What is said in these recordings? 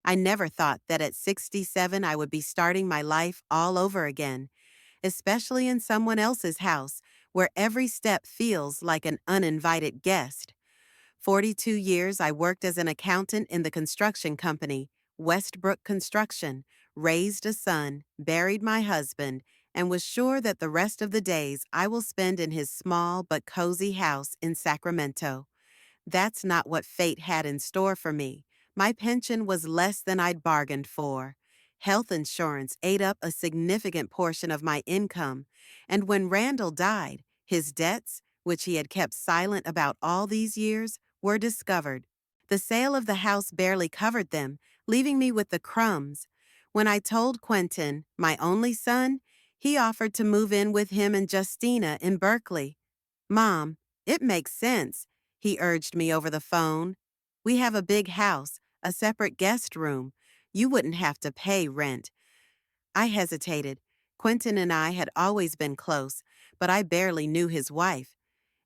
I never thought that at 67 I would be starting my life all over again, especially in someone else's house where every step feels like an uninvited guest. 42 years I worked as an accountant in the construction company, Westbrook Construction, raised a son, buried my husband, and was sure that the rest of the days I will spend in his small but cozy house in Sacramento. That's not what fate had in store for me. My pension was less than I'd bargained for. Health insurance ate up a significant portion of my income, and when Randall died, his debts, which he had kept silent about all these years, were discovered. The sale of the house barely covered them, leaving me with the crumbs. When I told Quentin, my only son, he offered to move in with him and Justina in Berkeley. Mom, it makes sense, he urged me over the phone. We have a big house, a separate guest room. You wouldn't have to pay rent. I hesitated. Quentin and I had always been close, but I barely knew his wife.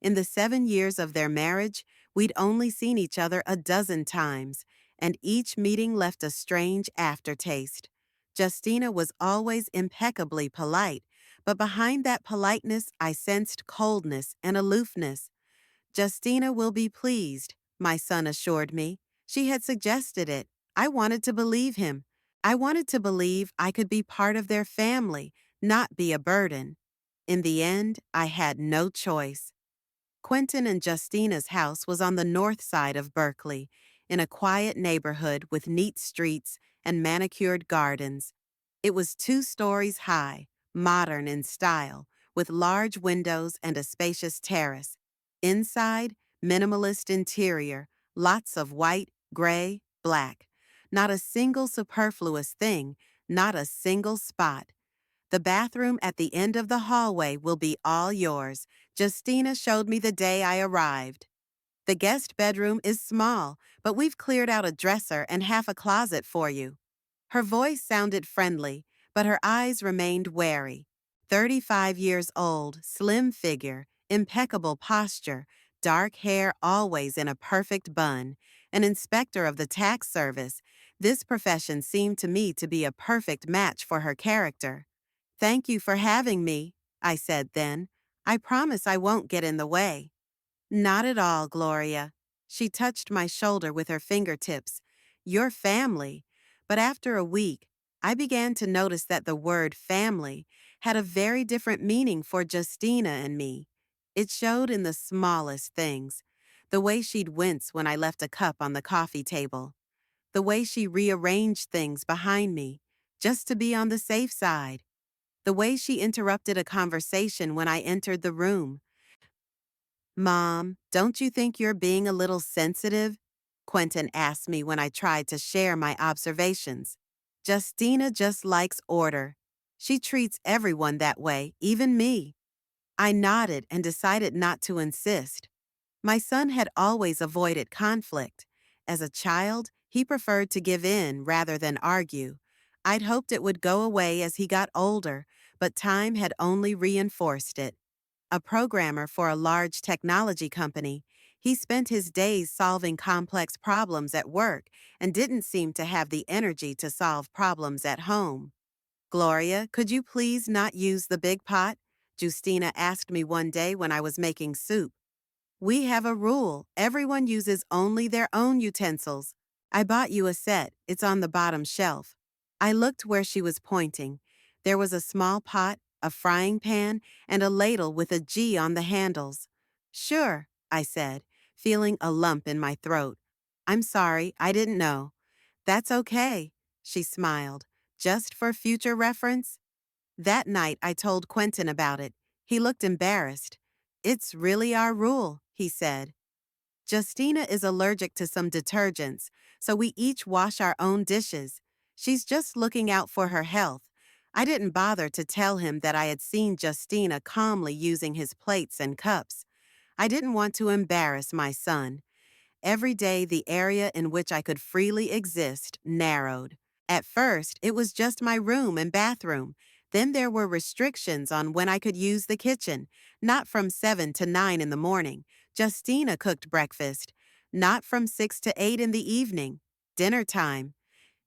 In the 7 years of their marriage, we'd only seen each other a dozen times, and each meeting left a strange aftertaste. Justina was always impeccably polite, but behind that politeness I sensed coldness and aloofness. Justina will be pleased, my son assured me. She had suggested it. I wanted to believe him. I wanted to believe I could be part of their family, not be a burden. In the end, I had no choice. Quentin and Justina's house was on the north side of Berkeley, in a quiet neighborhood with neat streets and manicured gardens. It was 2 stories high, modern in style, with large windows and a spacious terrace. Inside, minimalist interior, lots of white, gray, black. Not a single superfluous thing, not a single spot. The bathroom at the end of the hallway will be all yours. Justina showed me the day I arrived. The guest bedroom is small, but we've cleared out a dresser and half a closet for you. Her voice sounded friendly, but her eyes remained wary. 35 years old, slim figure, impeccable posture, dark hair always in a perfect bun, an inspector of the tax service. This profession seemed to me to be a perfect match for her character. Thank you for having me, I said then. I promise I won't get in the way. Not at all, Gloria. She touched my shoulder with her fingertips. Your family. But after a week, I began to notice that the word family had a very different meaning for Justina and me. It showed in the smallest things. The way she'd wince when I left a cup on the coffee table. The way she rearranged things behind me, just to be on the safe side. The way she interrupted a conversation when I entered the room. Mom, don't you think you're being a little sensitive? Quentin asked me when I tried to share my observations. Justina just likes order. She treats everyone that way, even me. I nodded and decided not to insist. My son had always avoided conflict. As a child, he preferred to give in rather than argue. I'd hoped it would go away as he got older, but time had only reinforced it. A programmer for a large technology company, he spent his days solving complex problems at work and didn't seem to have the energy to solve problems at home. Gloria, could you please not use the big pot? Justina asked me one day when I was making soup. We have a rule. Everyone uses only their own utensils. I bought you a set. It's on the bottom shelf. I looked where she was pointing. There was a small pot, a frying pan, and a ladle with a G on the handles. Sure, I said, feeling a lump in my throat. I'm sorry, I didn't know. That's okay, she smiled. Just for future reference? That night I told Quentin about it. He looked embarrassed. It's really our rule, he said. Justina is allergic to some detergents, so we each wash our own dishes. She's just looking out for her health. I didn't bother to tell him that I had seen Justina calmly using his plates and cups. I didn't want to embarrass my son. Every day the area in which I could freely exist narrowed. At first, it was just my room and bathroom. Then there were restrictions on when I could use the kitchen, not from 7 to 9 in the morning. Justina cooked breakfast, not from 6 to 8 in the evening. Dinner time.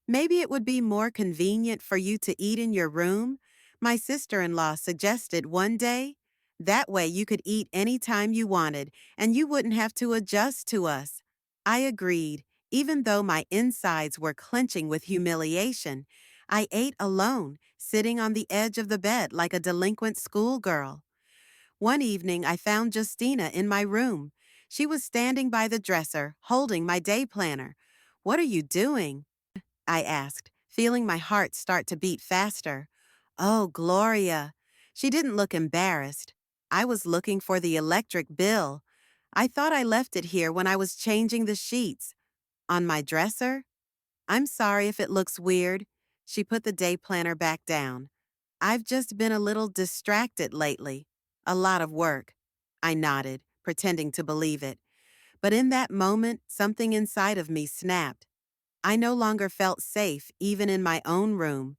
Maybe it would be more convenient for you to eat in your room, my sister-in-law suggested one day. That way you could eat anytime you wanted and you wouldn't have to adjust to us. I agreed. Even though my insides were clenching with humiliation, I ate alone, sitting on the edge of the bed like a delinquent schoolgirl. One evening, I found Justina in my room. She was standing by the dresser, holding my day planner. "What are you doing?" I asked, feeling my heart start to beat faster. "Oh, Gloria." She didn't look embarrassed. "I was looking for the electric bill. I thought I left it here when I was changing the sheets." "On my dresser?" "I'm sorry if it looks weird." She put the day planner back down. "I've just been a little distracted lately. A lot of work." I nodded, pretending to believe it. But in that moment, something inside of me snapped. I no longer felt safe even in my own room.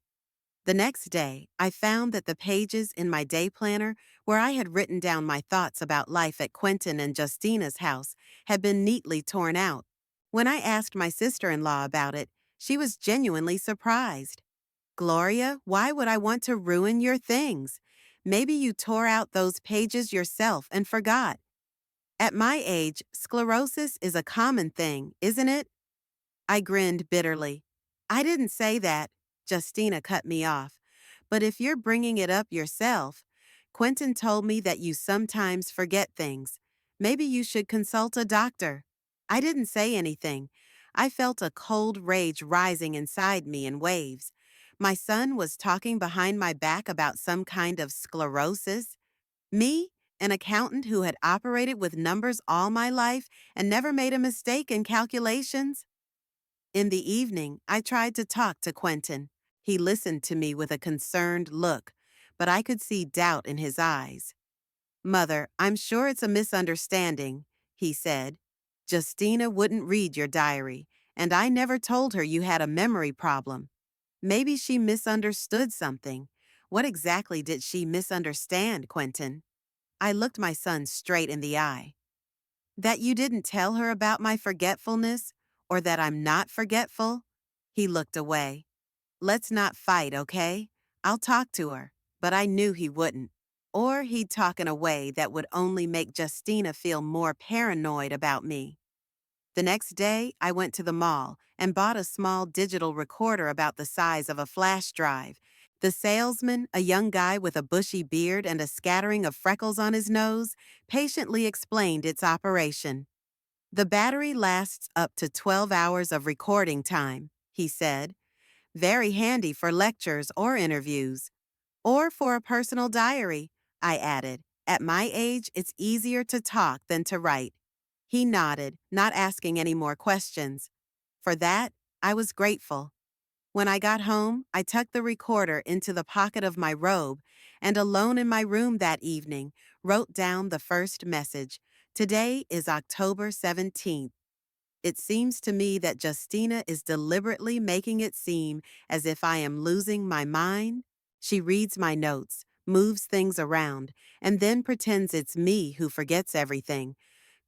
The next day, I found that the pages in my day planner, where I had written down my thoughts about life at Quentin and Justina's house, had been neatly torn out. When I asked my sister-in-law about it, she was genuinely surprised. "Gloria, why would I want to ruin your things? Maybe you tore out those pages yourself and forgot. At my age, sclerosis is a common thing, isn't it?" I grinned bitterly. "I didn't say that." Justina cut me off. "But if you're bringing it up yourself, Quentin told me that you sometimes forget things. Maybe you should consult a doctor." I didn't say anything. I felt a cold rage rising inside me in waves. My son was talking behind my back about some kind of sclerosis. Me, an accountant who had operated with numbers all my life and never made a mistake in calculations? In the evening, I tried to talk to Quentin. He listened to me with a concerned look, but I could see doubt in his eyes. "Mother, I'm sure it's a misunderstanding," he said. "Justina wouldn't read your diary, and I never told her you had a memory problem. Maybe she misunderstood something. What exactly did she misunderstand, Quentin?" I looked my son straight in the eye. "That you didn't tell her about my forgetfulness, or that I'm not forgetful?" He looked away. "Let's not fight, okay? I'll talk to her." But I knew he wouldn't. Or he'd talk in a way that would only make Justina feel more paranoid about me. The next day, I went to the mall and bought a small digital recorder about the size of a flash drive. The salesman, a young guy with a bushy beard and a scattering of freckles on his nose, patiently explained its operation. "The battery lasts up to 12 hours of recording time," he said. "Very handy for lectures or interviews. Or for a personal diary," I added. "At my age, it's easier to talk than to write." He nodded, not asking any more questions. For that, I was grateful. When I got home, I tucked the recorder into the pocket of my robe and, alone in my room that evening, wrote down the first message. Today is October 17th. It seems to me that Justina is deliberately making it seem as if I am losing my mind. She reads my notes, moves things around, and then pretends it's me who forgets everything.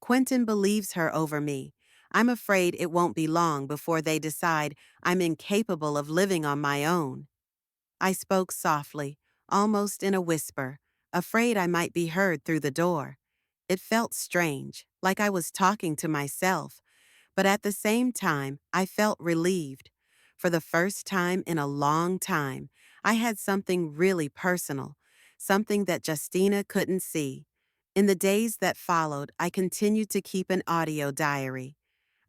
Quentin believes her over me. I'm afraid it won't be long before they decide I'm incapable of living on my own. I spoke softly, almost in a whisper, afraid I might be heard through the door. It felt strange, like I was talking to myself, but at the same time, I felt relieved. For the first time in a long time, I had something really personal, something that Justina couldn't see. In the days that followed, I continued to keep an audio diary.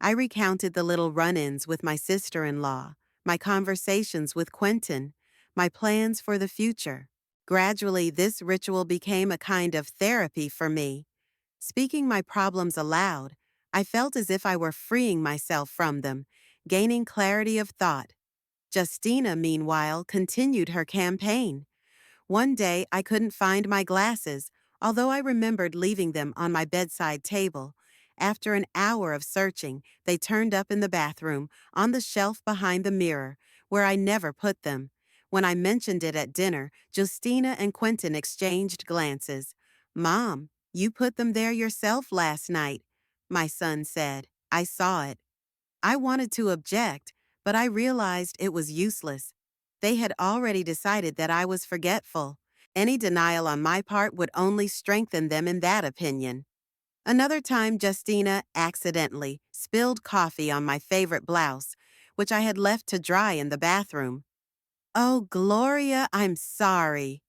I recounted the little run-ins with my sister-in-law, my conversations with Quentin, my plans for the future. Gradually, this ritual became a kind of therapy for me. Speaking my problems aloud, I felt as if I were freeing myself from them, gaining clarity of thought. Justina, meanwhile, continued her campaign. One day I couldn't find my glasses, although I remembered leaving them on my bedside table. After an hour of searching, they turned up in the bathroom, on the shelf behind the mirror, where I never put them. When I mentioned it at dinner, Justina and Quentin exchanged glances. "Mom, you put them there yourself last night," my son said. "I saw it." I wanted to object, But I realized it was useless. They had already decided that I was forgetful. Any denial on my part would only strengthen them in that opinion. Another time, Justina accidentally spilled coffee on my favorite blouse, which I had left to dry in the bathroom. "Oh, Gloria, I'm sorry,"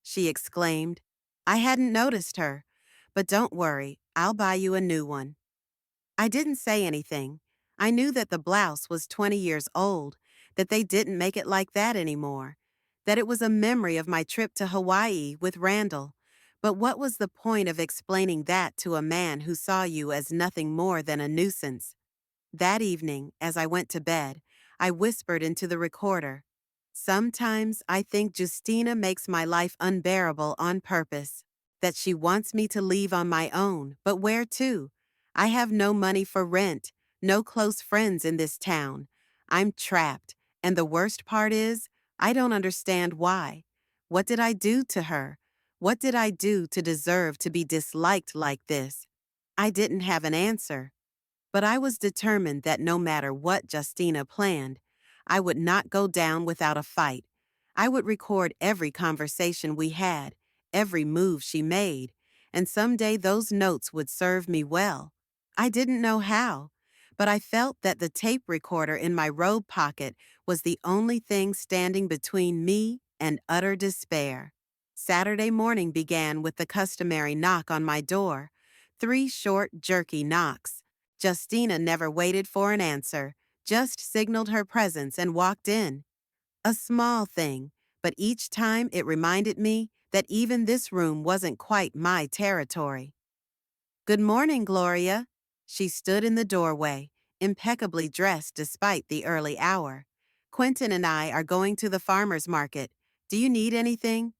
she exclaimed. I hadn't noticed her. "But don't worry, I'll buy you a new one." I didn't say anything. I knew that the blouse was 20 years old, that they didn't make it like that anymore, that it was a memory of my trip to Hawaii with Randall. But what was the point of explaining that to a man who saw you as nothing more than a nuisance? That evening, as I went to bed, I whispered into the recorder, "Sometimes I think Justina makes my life unbearable on purpose, that she wants me to leave on my own, but where to? I have no money for rent, no close friends in this town. I'm trapped, and the worst part is, I don't understand why. What did I do to her? What did I do to deserve to be disliked like this?" I didn't have an answer. But I was determined that no matter what Justina planned, I would not go down without a fight. I would record every conversation we had, every move she made, and someday those notes would serve me well. I didn't know how, but I felt that the tape recorder in my robe pocket was the only thing standing between me and utter despair. Saturday morning began with the customary knock on my door. 3 short, jerky knocks. Justina never waited for an answer, just signaled her presence and walked in. A small thing, but each time it reminded me that even this room wasn't quite my territory. "Good morning, Gloria." She stood in the doorway, impeccably dressed despite the early hour. "Quentin and I are going to the farmer's market. Do you need anything?"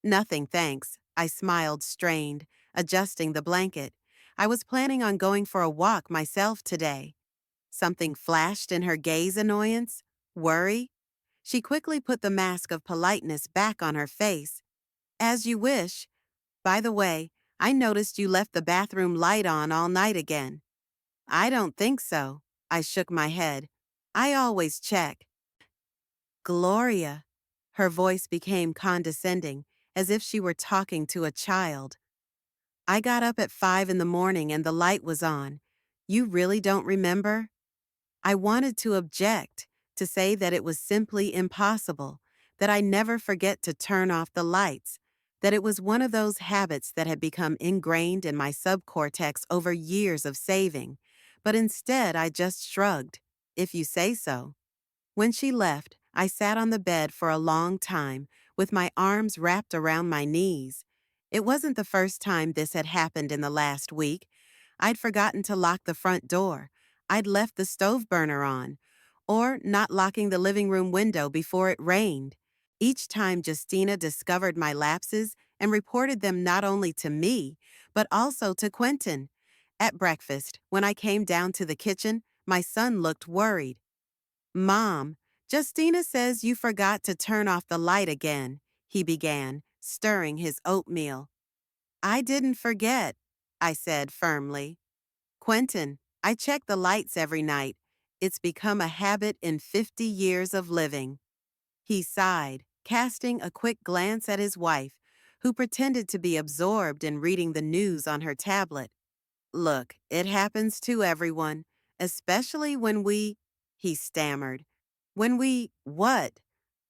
"Nothing, thanks." I smiled, strained, adjusting the blanket. I was planning on going for a walk myself today. Something flashed in her gaze, annoyance? Worry? She quickly put the mask of politeness back on her face. "As you wish. By the way, I noticed you left the bathroom light on all night again." "I don't think so." I shook my head. "I always check." "Gloria." Her voice became condescending, as if she were talking to a child. "I got up at 5 in the morning and the light was on. You really don't remember?" I wanted to object, to say that it was simply impossible, that I never forget to turn off the lights, that it was one of those habits that had become ingrained in my subcortex over years of saving. But instead, I just shrugged. "If you say so." When she left, I sat on the bed for a long time, with my arms wrapped around my knees. It wasn't the first time this had happened in the last week. I'd forgotten to lock the front door. I'd left the stove burner on, or not locking the living room window before it rained. Each time Justina discovered my lapses and reported them not only to me, but also to Quentin. At breakfast, when I came down to the kitchen, my son looked worried. "Mom, Justina says you forgot to turn off the light again," he began, stirring his oatmeal. "I didn't forget," I said firmly. "Quentin, I check the lights every night. It's become a habit in 50 years of living." He sighed, casting a quick glance at his wife, who pretended to be absorbed in reading the news on her tablet. "Look, it happens to everyone, especially when he stammered. What?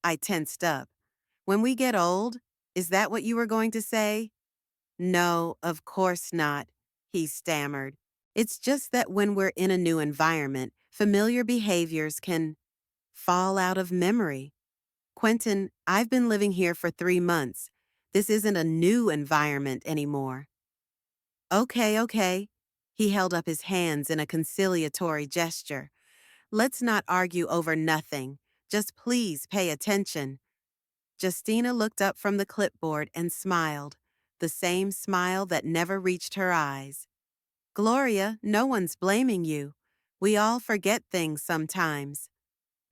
I tensed up. "When we get old? Is that what you were going to say?" "No, of course not," he stammered. "It's just that when we're in a new environment, familiar behaviors can fall out of memory. Quentin, I've been living here for 3 months. This isn't a new environment anymore." Okay. He held up his hands in a conciliatory gesture. "Let's not argue over nothing. Just please pay attention." Justina looked up from the clipboard and smiled, the same smile that never reached her eyes. "Gloria, no one's blaming you. We all forget things sometimes."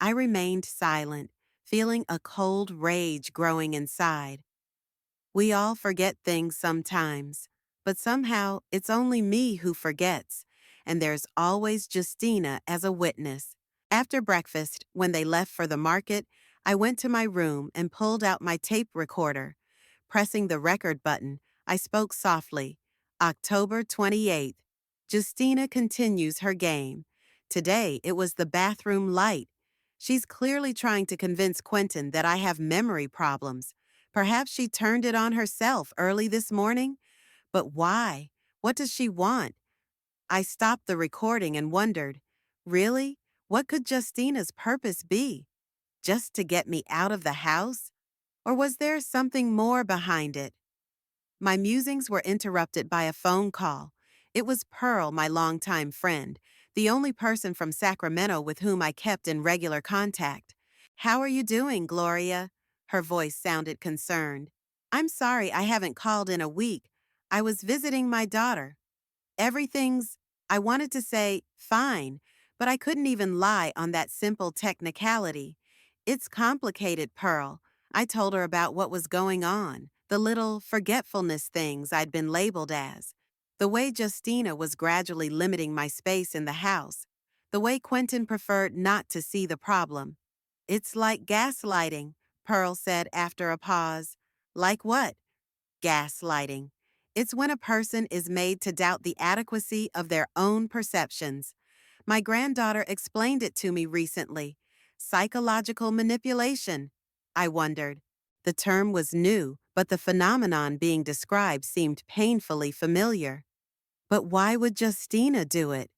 I remained silent, feeling a cold rage growing inside. We all forget things sometimes, but somehow it's only me who forgets, and there's always Justina as a witness. After breakfast, when they left for the market, I went to my room and pulled out my tape recorder. Pressing the record button, I spoke softly. October 28th. Justina continues her game. Today, it was the bathroom light. She's clearly trying to convince Quentin that I have memory problems. Perhaps she turned it on herself early this morning? But why? What does she want? I stopped the recording and wondered, really? What could Justina's purpose be? Just to get me out of the house? Or was there something more behind it? My musings were interrupted by a phone call. It was Pearl, my longtime friend, the only person from Sacramento with whom I kept in regular contact. How are you doing, Gloria? Her voice sounded concerned. I'm sorry I haven't called in a week. I was visiting my daughter. Everything's, I wanted to say, fine, but I couldn't even lie on that simple technicality. It's complicated, Pearl. I told her about what was going on, the little forgetfulness things I'd been labeled as, the way Justina was gradually limiting my space in the house, the way Quentin preferred not to see the problem. It's like gaslighting, Pearl said after a pause. Like what? Gaslighting. It's when a person is made to doubt the adequacy of their own perceptions. My granddaughter explained it to me recently. Psychological manipulation. I wondered. The term was new, but the phenomenon being described seemed painfully familiar. But why would Justina do it?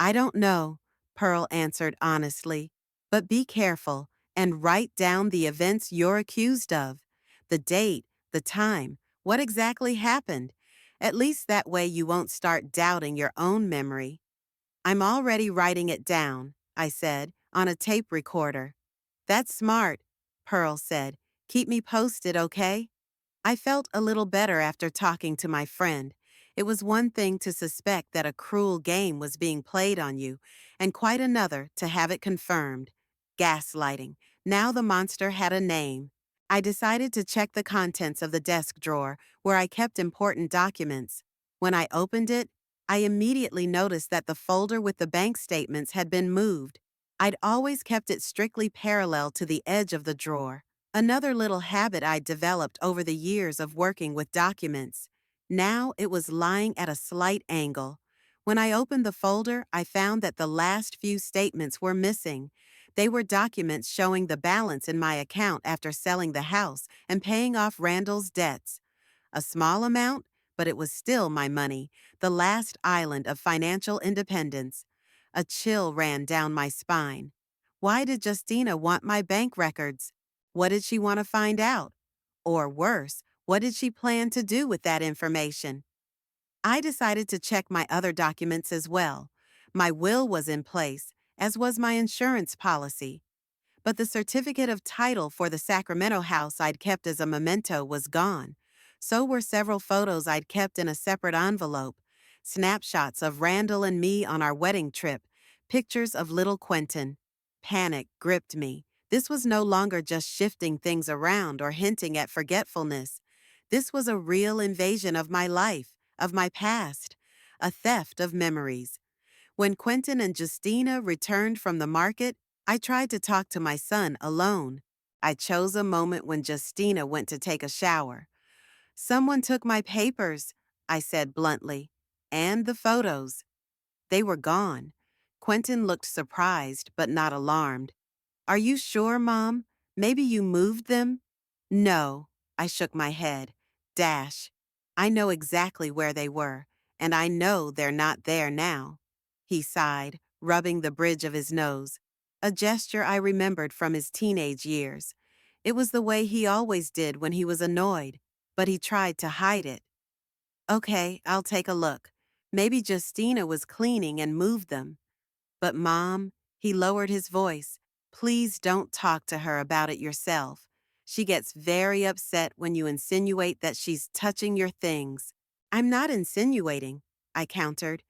I don't know, Pearl answered honestly. But be careful and write down the events you're accused of. The date, the time, what exactly happened. At least that way you won't start doubting your own memory. I'm already writing it down, I said, on a tape recorder. That's smart, Pearl said. Keep me posted, okay? I felt a little better after talking to my friend. It was one thing to suspect that a cruel game was being played on you, and quite another to have it confirmed. Gaslighting. Now the monster had a name. I decided to check the contents of the desk drawer where I kept important documents. When I opened it, I immediately noticed that the folder with the bank statements had been moved. I'd always kept it strictly parallel to the edge of the drawer. Another little habit I'd developed over the years of working with documents. Now it was lying at a slight angle. When I opened the folder, I found that the last few statements were missing. They were documents showing the balance in my account after selling the house and paying off Randall's debts. A small amount, but it was still my money, the last island of financial independence. A chill ran down my spine. Why did Justina want my bank records? What did she want to find out? Or worse, what did she plan to do with that information? I decided to check my other documents as well. My will was in place, as was my insurance policy. But the certificate of title for the Sacramento house I'd kept as a memento was gone. So were several photos I'd kept in a separate envelope. Snapshots of Randall and me on our wedding trip. Pictures of little Quentin. Panic gripped me. This was no longer just shifting things around or hinting at forgetfulness. This was a real invasion of my life, of my past. A theft of memories. When Quentin and Justina returned from the market, I tried to talk to my son alone. I chose a moment when Justina went to take a shower. Someone took my papers, I said bluntly, and the photos. They were gone. Quentin looked surprised but not alarmed. Are you sure, Mom? Maybe you moved them? No, I shook my head. Dash. I know exactly where they were, and I know they're not there now. He sighed, rubbing the bridge of his nose, a gesture I remembered from his teenage years. It was the way he always did when he was annoyed, but he tried to hide it. Okay, I'll take a look. Maybe Justina was cleaning and moved them. But Mom, he lowered his voice, please don't talk to her about it yourself. She gets very upset when you insinuate that she's touching your things. I'm not insinuating, I countered.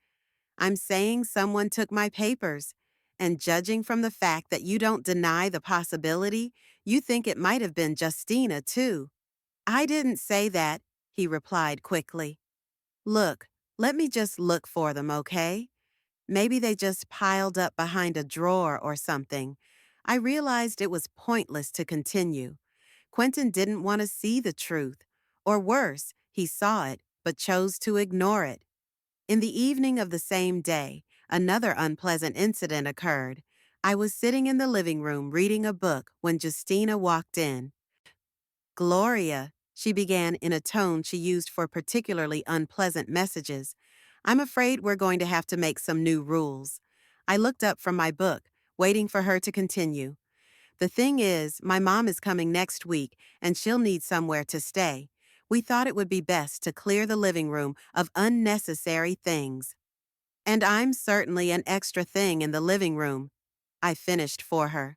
I'm saying someone took my papers. And judging from the fact that you don't deny the possibility, you think it might have been Justina, too. I didn't say that, he replied quickly. Look, let me just look for them, okay? Maybe they just piled up behind a drawer or something. I realized it was pointless to continue. Quentin didn't want to see the truth. Or worse, he saw it, but chose to ignore it. In the evening of the same day, another unpleasant incident occurred. I was sitting in the living room reading a book when Justina walked in. Gloria, she began in a tone she used for particularly unpleasant messages. I'm afraid we're going to have to make some new rules. I looked up from my book, waiting for her to continue. The thing is, my mom is coming next week, and she'll need somewhere to stay. We thought it would be best to clear the living room of unnecessary things. And I'm certainly an extra thing in the living room, I finished for her.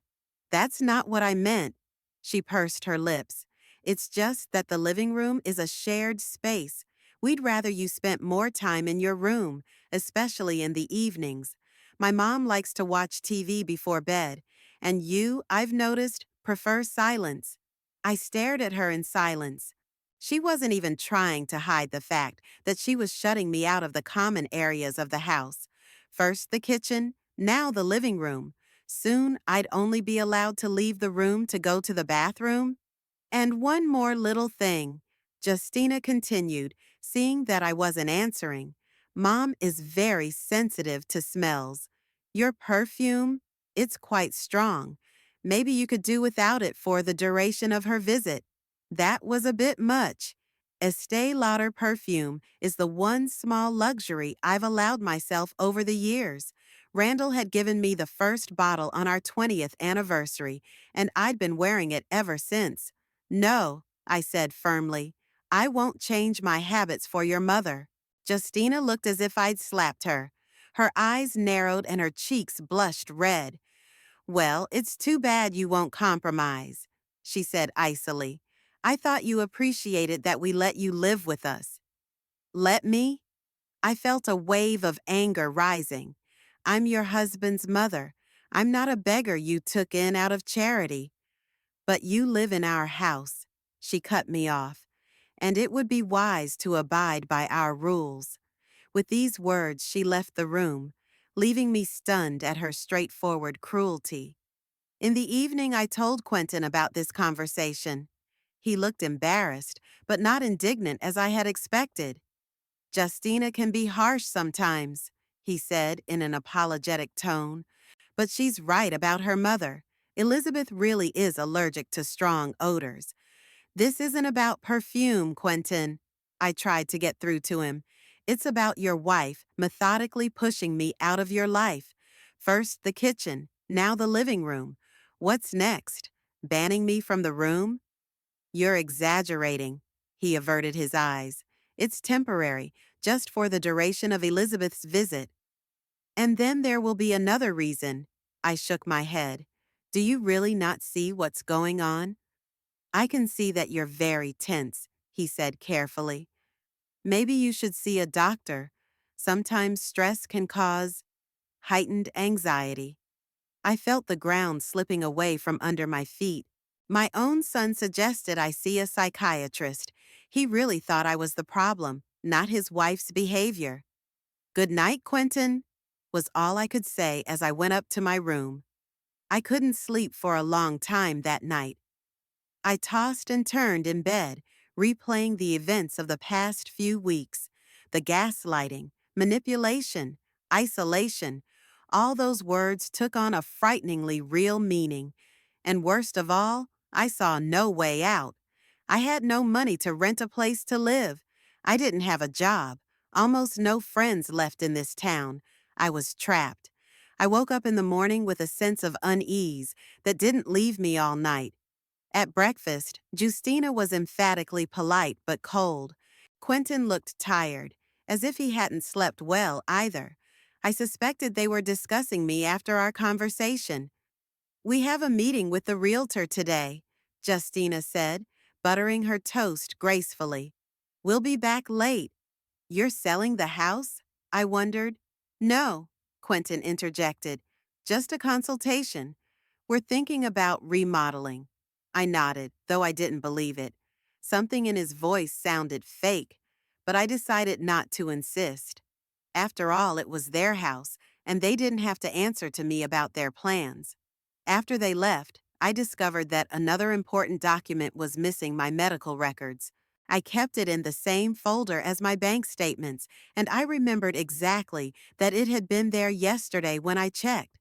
That's not what I meant. She pursed her lips. It's just that the living room is a shared space. We'd rather you spent more time in your room, especially in the evenings. My mom likes to watch TV before bed, and you, I've noticed, prefer silence. I stared at her in silence. She wasn't even trying to hide the fact that she was shutting me out of the common areas of the house. First the kitchen, now the living room. Soon I'd only be allowed to leave the room to go to the bathroom. And one more little thing, Justina continued, seeing that I wasn't answering. Mom is very sensitive to smells. Your perfume, it's quite strong. Maybe you could do without it for the duration of her visit. That was a bit much. Estee Lauder perfume is the one small luxury I've allowed myself over the years. Randall had given me the first bottle on our 20th anniversary, and I'd been wearing it ever since. No, I said firmly. I won't change my habits for your mother. Justina looked as if I'd slapped her. Her eyes narrowed and her cheeks blushed red. Well, it's too bad you won't compromise, she said icily. I thought you appreciated that we let you live with us. Let me? I felt a wave of anger rising. I'm your husband's mother. I'm not a beggar you took in out of charity. But you live in our house, she cut me off, and it would be wise to abide by our rules. With these words, she left the room, leaving me stunned at her straightforward cruelty. In the evening, I told Quentin about this conversation. He looked embarrassed, but not indignant as I had expected. Justina can be harsh sometimes, he said in an apologetic tone, but she's right about her mother. Elizabeth really is allergic to strong odors. This isn't about perfume, Quentin. I tried to get through to him. It's about your wife methodically pushing me out of your life. First the kitchen, now the living room. What's next? Banning me from the room? You're exaggerating. He averted his eyes. It's temporary, just for the duration of Elizabeth's visit. And then there will be another reason. I shook my head. Do you really not see what's going on? I can see that you're very tense, he said carefully. Maybe you should see a doctor. Sometimes stress can cause heightened anxiety. I felt the ground slipping away from under my feet. My own son suggested I see a psychiatrist. He really thought I was the problem, not his wife's behavior. Good night, Quentin, was all I could say as I went up to my room. I couldn't sleep for a long time that night. I tossed and turned in bed, replaying the events of the past few weeks. The gaslighting, manipulation, isolation, all those words took on a frighteningly real meaning. And worst of all, I saw no way out. I had no money to rent a place to live. I didn't have a job. Almost no friends left in this town. I was trapped. I woke up in the morning with a sense of unease that didn't leave me all night. At breakfast, Justina was emphatically polite but cold. Quentin looked tired, as if he hadn't slept well either. I suspected they were discussing me after our conversation. We have a meeting with the realtor today, Justina said, buttering her toast gracefully. We'll be back late. You're selling the house? I wondered. No, Quentin interjected. Just a consultation. We're thinking about remodeling. I nodded, though I didn't believe it. Something in his voice sounded fake, but I decided not to insist. After all, it was their house, and they didn't have to answer to me about their plans. After they left, I discovered that another important document was missing: my medical records. I kept it in the same folder as my bank statements, and I remembered exactly that it had been there yesterday when I checked.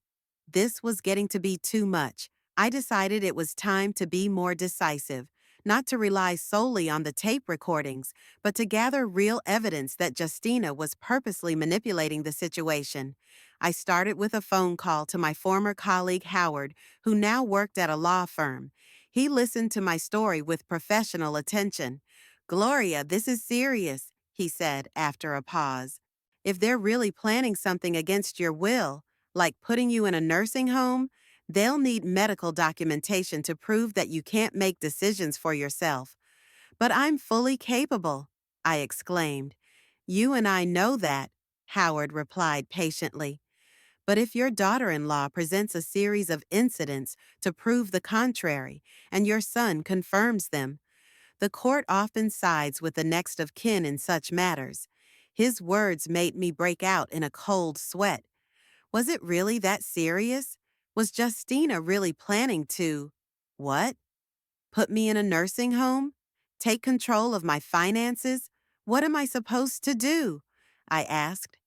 This was getting to be too much. I decided it was time to be more decisive, not to rely solely on the tape recordings, but to gather real evidence that Justina was purposely manipulating the situation. I started with a phone call to my former colleague Howard, who now worked at a law firm. He listened to my story with professional attention. "Gloria, this is serious," he said after a pause. "If they're really planning something against your will, like putting you in a nursing home, they'll need medical documentation to prove that you can't make decisions for yourself." "But I'm fully capable," I exclaimed. "You and I know that," Howard replied patiently. "But if your daughter-in-law presents a series of incidents to prove the contrary, and your son confirms them, the court often sides with the next of kin in such matters." His words made me break out in a cold sweat. Was it really that serious? Was Justina really planning to, what? Put me in a nursing home? Take control of my finances? What am I supposed to do? I asked.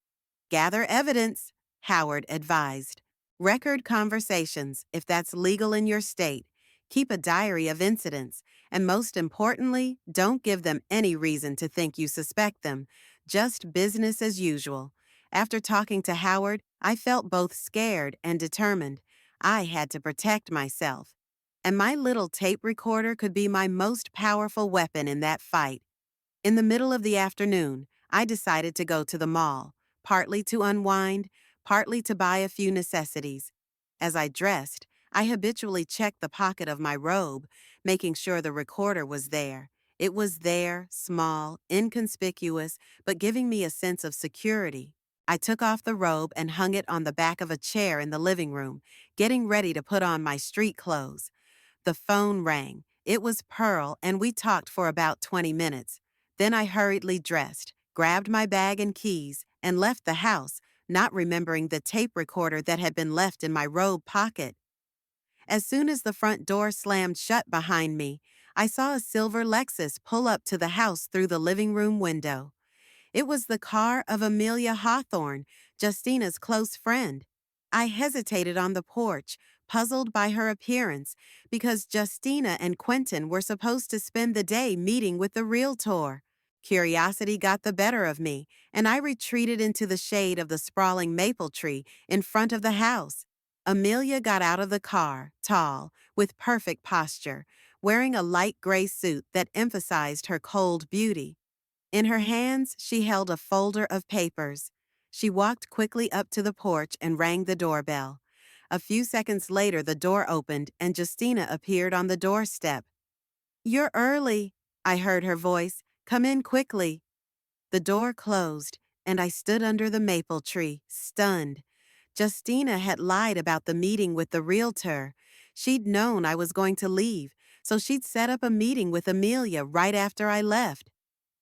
"Gather evidence," Howard advised. "Record conversations, if that's legal in your state. Keep a diary of incidents. And most importantly, don't give them any reason to think you suspect them. Just business as usual." After talking to Howard, I felt both scared and determined. I had to protect myself. And my little tape recorder could be my most powerful weapon in that fight. In the middle of the afternoon, I decided to go to the mall, partly to unwind, partly to buy a few necessities. As I dressed, I habitually checked the pocket of my robe, making sure the recorder was there. It was there, small, inconspicuous, but giving me a sense of security. I took off the robe and hung it on the back of a chair in the living room, getting ready to put on my street clothes. The phone rang. It was Pearl, and we talked for about 20 minutes. Then I hurriedly dressed, grabbed my bag and keys, and left the house, not remembering the tape recorder that had been left in my robe pocket. As soon as the front door slammed shut behind me, I saw a silver Lexus pull up to the house through the living room window. It was the car of Amelia Hawthorne, Justina's close friend. I hesitated on the porch, puzzled by her appearance, because Justina and Quentin were supposed to spend the day meeting with the realtor. Curiosity got the better of me, and I retreated into the shade of the sprawling maple tree in front of the house. Amelia got out of the car, tall, with perfect posture, wearing a light gray suit that emphasized her cold beauty. In her hands, she held a folder of papers. She walked quickly up to the porch and rang the doorbell. A few seconds later, the door opened and Justina appeared on the doorstep. "You're early," I heard her voice. "Come in quickly." The door closed, and I stood under the maple tree, stunned. Justina had lied about the meeting with the realtor. She'd known I was going to leave, so she'd set up a meeting with Amelia right after I left.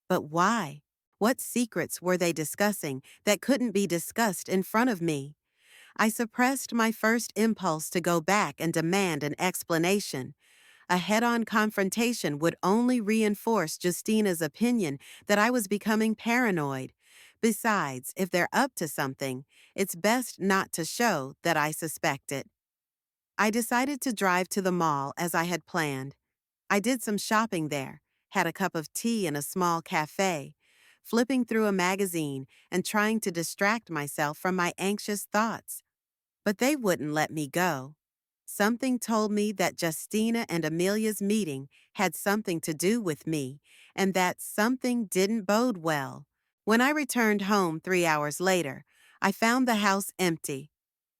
But why? What secrets were they discussing that couldn't be discussed in front of me? I suppressed my first impulse to go back and demand an explanation. A head-on confrontation would only reinforce Justina's opinion that I was becoming paranoid. Besides, if they're up to something, it's best not to show that I suspect it. I decided to drive to the mall as I had planned. I did some shopping there, had a cup of tea in a small cafe, flipping through a magazine and trying to distract myself from my anxious thoughts. But they wouldn't let me go. Something told me that Justina and Amelia's meeting had something to do with me, and that something didn't bode well. When I returned home 3 hours later, I found the house empty.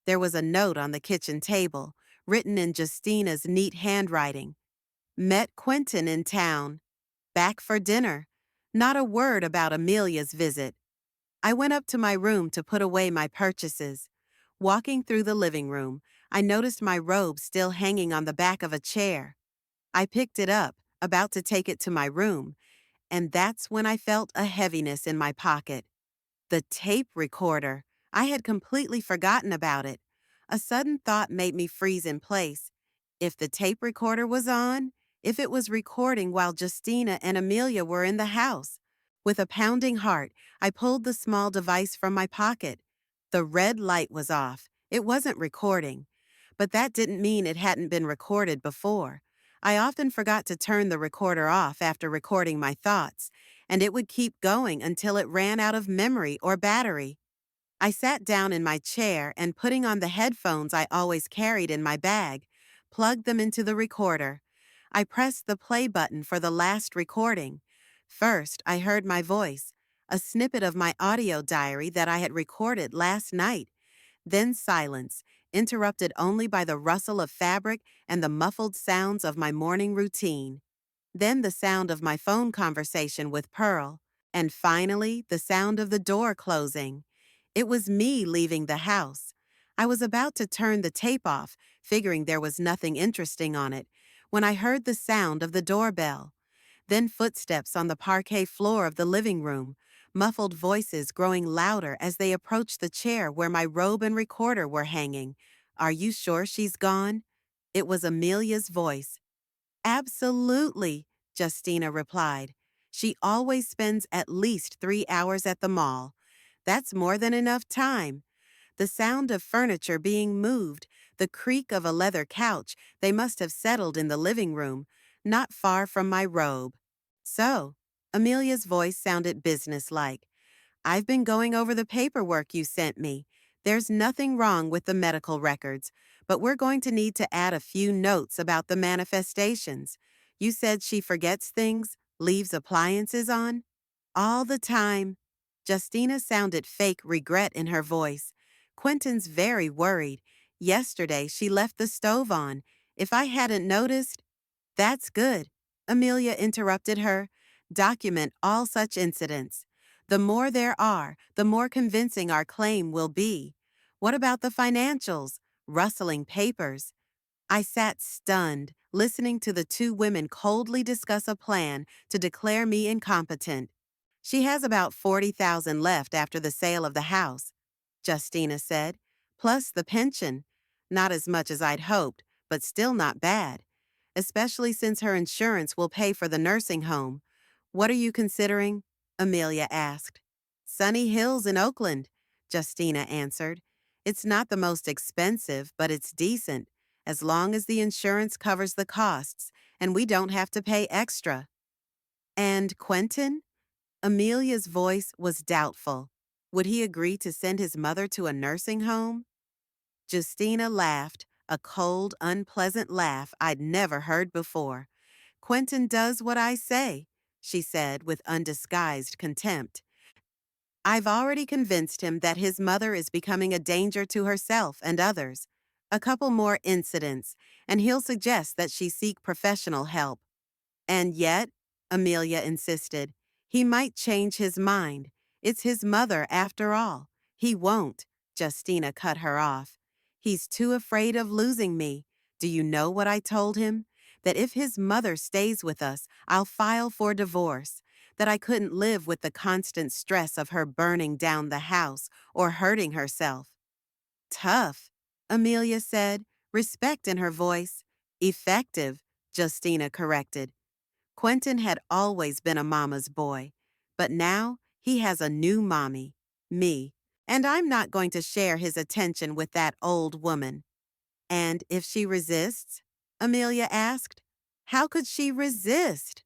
There was a note on the kitchen table, written in Justina's neat handwriting. "Met Quentin in town. Back for dinner." Not a word about Amelia's visit. I went up to my room to put away my purchases. Walking through the living room, I noticed my robe still hanging on the back of a chair. I picked it up, about to take it to my room, and that's when I felt a heaviness in my pocket. The tape recorder. I had completely forgotten about it. A sudden thought made me freeze in place. If the tape recorder was on, if it was recording while Justina and Amelia were in the house. With a pounding heart, I pulled the small device from my pocket. The red light was off. It wasn't recording. But that didn't mean it hadn't been recorded before. I often forgot to turn the recorder off after recording my thoughts, and it would keep going until it ran out of memory or battery. I sat down in my chair and, putting on the headphones I always carried in my bag, plugged them into the recorder. I pressed the play button for the last recording. First, I heard my voice, a snippet of my audio diary that I had recorded last night. Then silence, interrupted only by the rustle of fabric and the muffled sounds of my morning routine. Then the sound of my phone conversation with Pearl. And finally, the sound of the door closing. It was me leaving the house. I was about to turn the tape off, figuring there was nothing interesting on it, when I heard the sound of the doorbell. Then footsteps on the parquet floor of the living room, muffled voices growing louder as they approached the chair where my robe and recorder were hanging. "Are you sure she's gone?" It was Amelia's voice. "Absolutely," Justina replied. "She always spends at least 3 hours at the mall. That's more than enough time." The sound of furniture being moved, the creak of a leather couch, they must have settled in the living room, not far from my robe. "So," Amelia's voice sounded businesslike. "I've been going over the paperwork you sent me. There's nothing wrong with the medical records, but we're going to need to add a few notes about the manifestations. You said she forgets things, leaves appliances on?" "All the time." Justina sounded fake regret in her voice. "Quentin's very worried. Yesterday she left the stove on. If I hadn't noticed—" "That's good," Amelia interrupted her. "Document all such incidents. The more there are, the more convincing our claim will be. What about the financials? Rustling papers." I sat stunned, listening to the two women coldly discuss a plan to declare me incompetent. "She has about 40,000 left after the sale of the house," Justina said, "plus the pension. Not as much as I'd hoped, but still not bad, especially since her insurance will pay for the nursing home." "What are you considering?" Amelia asked. "Sunny Hills in Oakland," Justina answered. "It's not the most expensive, but it's decent, as long as the insurance covers the costs and we don't have to pay extra." "And Quentin?" Amelia's voice was doubtful. "Would he agree to send his mother to a nursing home?" Justina laughed, a cold, unpleasant laugh I'd never heard before. "Quentin does what I say," she said with undisguised contempt. "I've already convinced him that his mother is becoming a danger to herself and others. A couple more incidents, and he'll suggest that she seek professional help. And yet," Amelia insisted, "he might change his mind. It's his mother after all." "He won't," Justina cut her off. "He's too afraid of losing me. Do you know what I told him? That if his mother stays with us, I'll file for divorce. That I couldn't live with the constant stress of her burning down the house or hurting herself." "Tough," Amelia said, respect in her voice. "Effective," Justina corrected. Quentin had always been a mama's boy, but now he has a new mommy, me, and I'm not going to share his attention with that old woman. "And if she resists?" Amelia asked. "How could she resist?"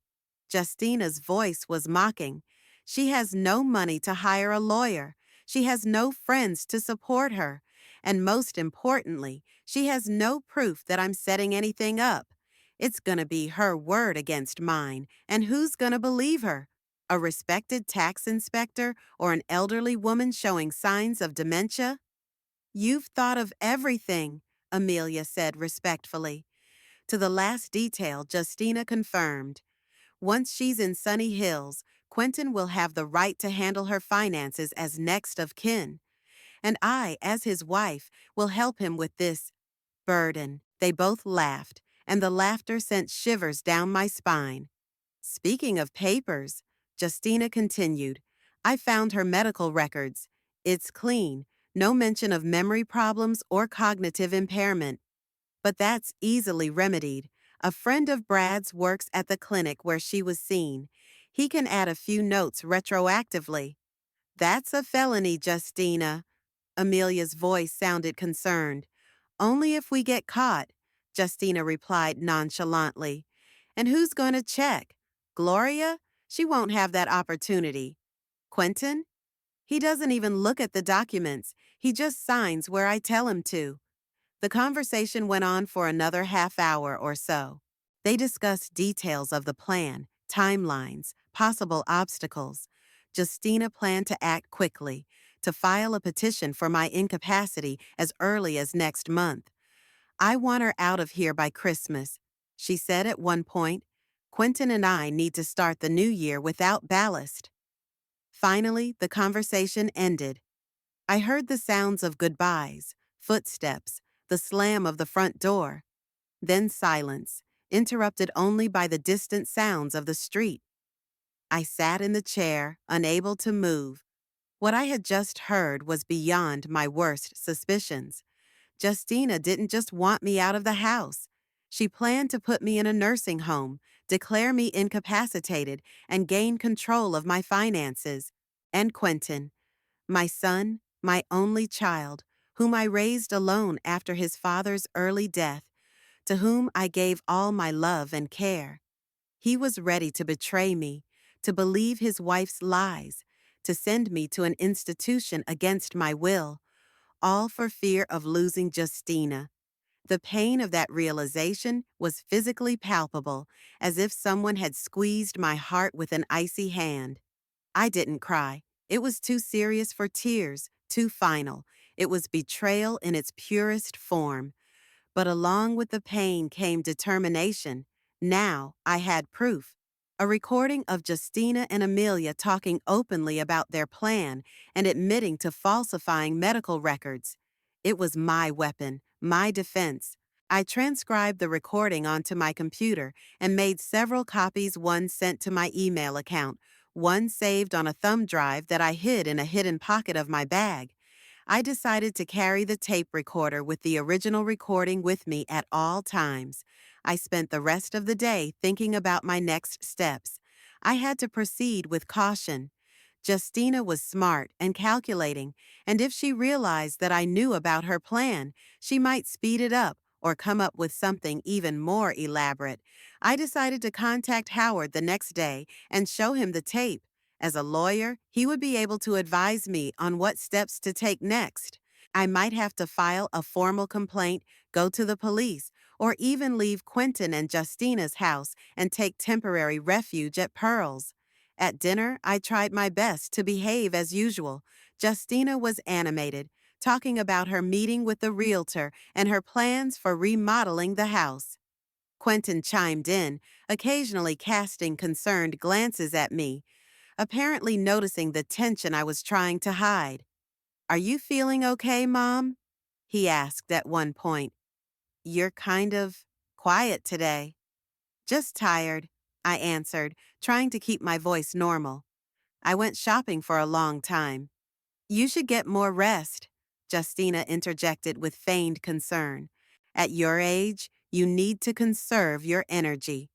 Justina's voice was mocking. "She has no money to hire a lawyer. She has no friends to support her. And most importantly, she has no proof that I'm setting anything up. It's gonna be her word against mine, and who's gonna believe her? A respected tax inspector or an elderly woman showing signs of dementia?" "You've thought of everything," Amelia said respectfully. To the last detail, Justina confirmed. "Once she's in Sunny Hills, Quentin will have the right to handle her finances as next of kin. And I, as his wife, will help him with this burden." They both laughed, and the laughter sent shivers down my spine. "Speaking of papers," Justina continued, "I found her medical records. It's clean. No mention of memory problems or cognitive impairment. But that's easily remedied. A friend of Brad's works at the clinic where she was seen. He can add a few notes retroactively. That's a felony, Justina. Amelia's voice sounded concerned. Only if we get caught, Justina replied nonchalantly. And who's going to check? Gloria? She won't have that opportunity. Quentin? He doesn't even look at the documents. He just signs where I tell him to. The conversation went on for another half hour or so. They discussed details of the plan, timelines, possible obstacles. Justina planned to act quickly, to file a petition for my incapacity as early as next month. I want her out of here by Christmas, she said at one point. Quentin and I need to start the new year without ballast. Finally, the conversation ended. I heard the sounds of goodbyes, footsteps, the slam of the front door. Then silence, interrupted only by the distant sounds of the street. I sat in the chair, unable to move. What I had just heard was beyond my worst suspicions. Justina didn't just want me out of the house. She planned to put me in a nursing home, declare me incapacitated, and gain control of my finances. And Quentin, my son, my only child, whom I raised alone after his father's early death, to whom I gave all my love and care. He was ready to betray me, to believe his wife's lies, to send me to an institution against my will, all for fear of losing Justina. The pain of that realization was physically palpable, as if someone had squeezed my heart with an icy hand. I didn't cry. It was too serious for tears, too final. It was betrayal in its purest form. But along with the pain came determination. Now I had proof. A recording of Justina and Amelia talking openly about their plan and admitting to falsifying medical records. It was my weapon, my defense. I transcribed the recording onto my computer and made several copies, one sent to my email account, one saved on a thumb drive that I hid in a hidden pocket of my bag. I decided to carry the tape recorder with the original recording with me at all times. I spent the rest of the day thinking about my next steps. I had to proceed with caution. Justina was smart and calculating, and if she realized that I knew about her plan, she might speed it up or come up with something even more elaborate. I decided to contact Howard the next day and show him the tape. As a lawyer, he would be able to advise me on what steps to take next. I might have to file a formal complaint, go to the police, or even leave Quentin and Justina's house and take temporary refuge at Pearl's. At dinner, I tried my best to behave as usual. Justina was animated, talking about her meeting with the realtor and her plans for remodeling the house. Quentin chimed in, occasionally casting concerned glances at me, apparently noticing the tension I was trying to hide. "Are you feeling okay, Mom?" he asked at one point. "You're kind of quiet today." "Just tired," I answered, trying to keep my voice normal. "I went shopping for a long time." "You should get more rest," Justina interjected with feigned concern. "At your age, you need to conserve your energy."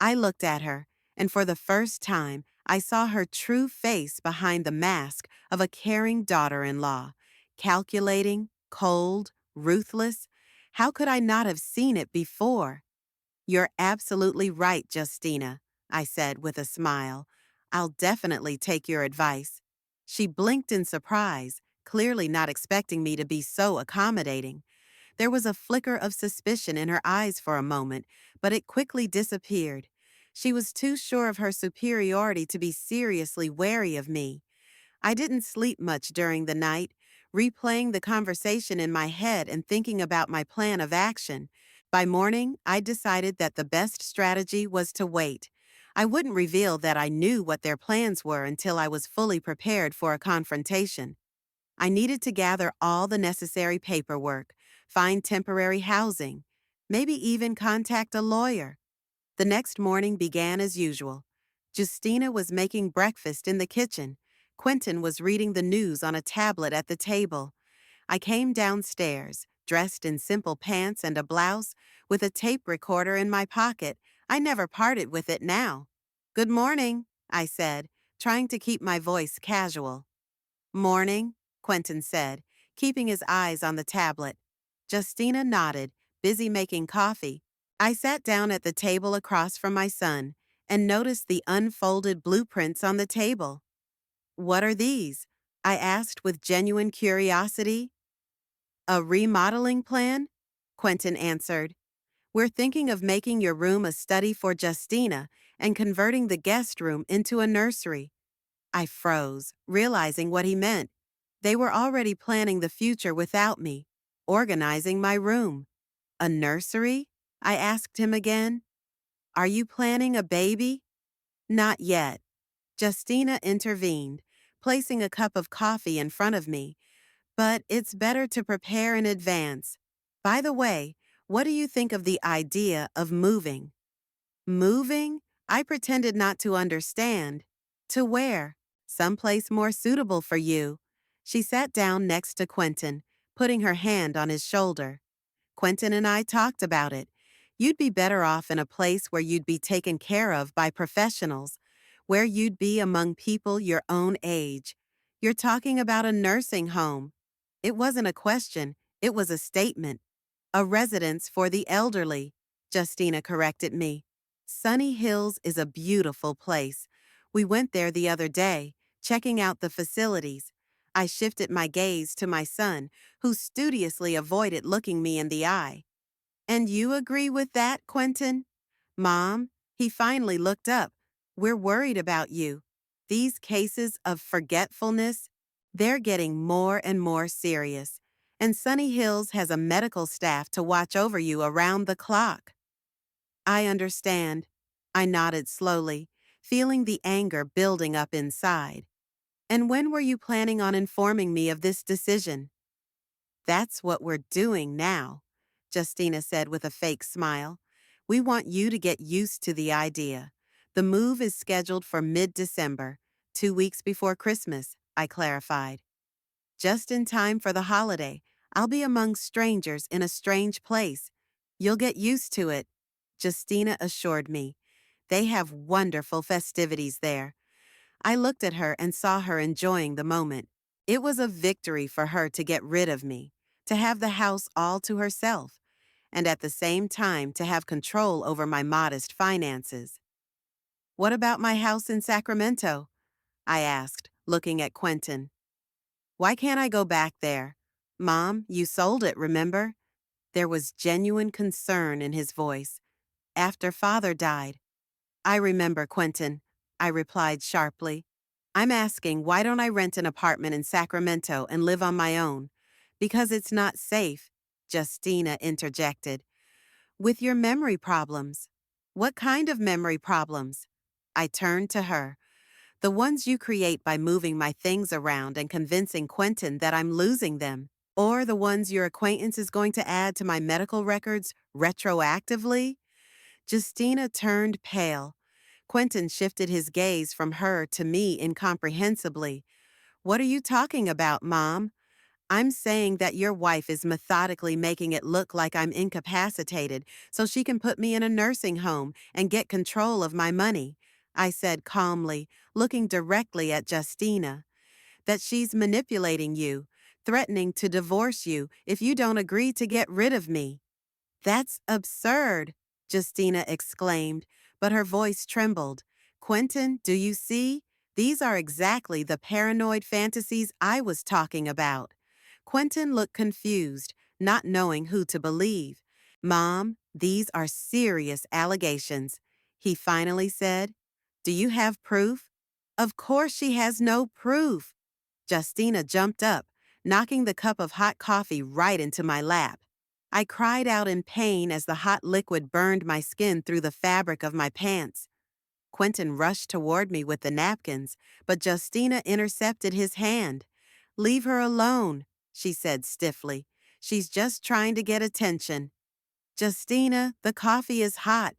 I looked at her, and for the first time, I saw her true face behind the mask of a caring daughter-in-law. Calculating, cold, ruthless. How could I not have seen it before? "You're absolutely right, Justina," I said with a smile. "I'll definitely take your advice." She blinked in surprise, clearly not expecting me to be so accommodating. There was a flicker of suspicion in her eyes for a moment, but it quickly disappeared. She was too sure of her superiority to be seriously wary of me. I didn't sleep much during the night, replaying the conversation in my head and thinking about my plan of action. By morning, I decided that the best strategy was to wait. I wouldn't reveal that I knew what their plans were until I was fully prepared for a confrontation. I needed to gather all the necessary paperwork, find temporary housing, maybe even contact a lawyer. The next morning began as usual. Justina was making breakfast in the kitchen. Quentin was reading the news on a tablet at the table. I came downstairs, dressed in simple pants and a blouse, with a tape recorder in my pocket. I never parted with it now. "Good morning," I said, trying to keep my voice casual. "Morning," Quentin said, keeping his eyes on the tablet. Justina nodded, busy making coffee. I sat down at the table across from my son and noticed the unfolded blueprints on the table. "What are these?" I asked with genuine curiosity. "A remodeling plan?" Quentin answered. "We're thinking of making your room a study for Justina and converting the guest room into a nursery." I froze, realizing what he meant. They were already planning the future without me, organizing my room. "A nursery?" I asked him again. "Are you planning a baby?" "Not yet." Justina intervened, placing a cup of coffee in front of me. "But it's better to prepare in advance. By the way, what do you think of the idea of moving?" "Moving?" I pretended not to understand. "To where?" "Someplace more suitable for you." She sat down next to Quentin, putting her hand on his shoulder. "Quentin and I talked about it. You'd be better off in a place where you'd be taken care of by professionals, where you'd be among people your own age. You're talking about a nursing home." It wasn't a question, it was a statement. "A residence for the elderly," Justina corrected me. Sunny Hills is a beautiful place. We went there the other day, checking out the facilities. I shifted my gaze to my son, who studiously avoided looking me in the eye. "And you agree with that, Quentin?" "Mom," he finally looked up. "We're worried about you. These cases of forgetfulness, they're getting more and more serious. And Sunny Hills has a medical staff to watch over you around the clock." "I understand." I nodded slowly, feeling the anger building up inside. "And when were you planning on informing me of this decision?" "That's what we're doing now," Justina said with a fake smile. "We want you to get used to the idea. The move is scheduled for mid-December, 2 weeks before Christmas," I clarified. "Just in time for the holiday. I'll be among strangers in a strange place. You'll get used to it," Justina assured me. "They have wonderful festivities there." I looked at her and saw her enjoying the moment. It was a victory for her to get rid of me, to have the house all to herself, and at the same time to have control over my modest finances. "What about my house in Sacramento?" I asked, looking at Quentin. "Why can't I go back there?" "Mom, you sold it, remember?" There was genuine concern in his voice. "After Father died." "I remember, Quentin," I replied sharply. "I'm asking, why don't I rent an apartment in Sacramento and live on my own?" "Because it's not safe," Justina interjected. "With your memory problems." "What kind of memory problems?" I turned to her. "The ones you create by moving my things around and convincing Quentin that I'm losing them. Or the ones your acquaintance is going to add to my medical records retroactively?" Justina turned pale. Quentin shifted his gaze from her to me incomprehensibly. "What are you talking about, Mom?" "I'm saying that your wife is methodically making it look like I'm incapacitated so she can put me in a nursing home and get control of my money," I said calmly, looking directly at Justina. "That she's manipulating you, threatening to divorce you if you don't agree to get rid of me." "That's absurd," Justina exclaimed, but her voice trembled. "Quentin, do you see? These are exactly the paranoid fantasies I was talking about." Quentin looked confused, not knowing who to believe. "Mom, these are serious allegations," he finally said. "Do you have proof?" "Of course she has no proof." Justina jumped up, knocking the cup of hot coffee right into my lap. I cried out in pain as the hot liquid burned my skin through the fabric of my pants. Quentin rushed toward me with the napkins, but Justina intercepted his hand. "Leave her alone," she said stiffly. "She's just trying to get attention." "Justina, the coffee is hot,"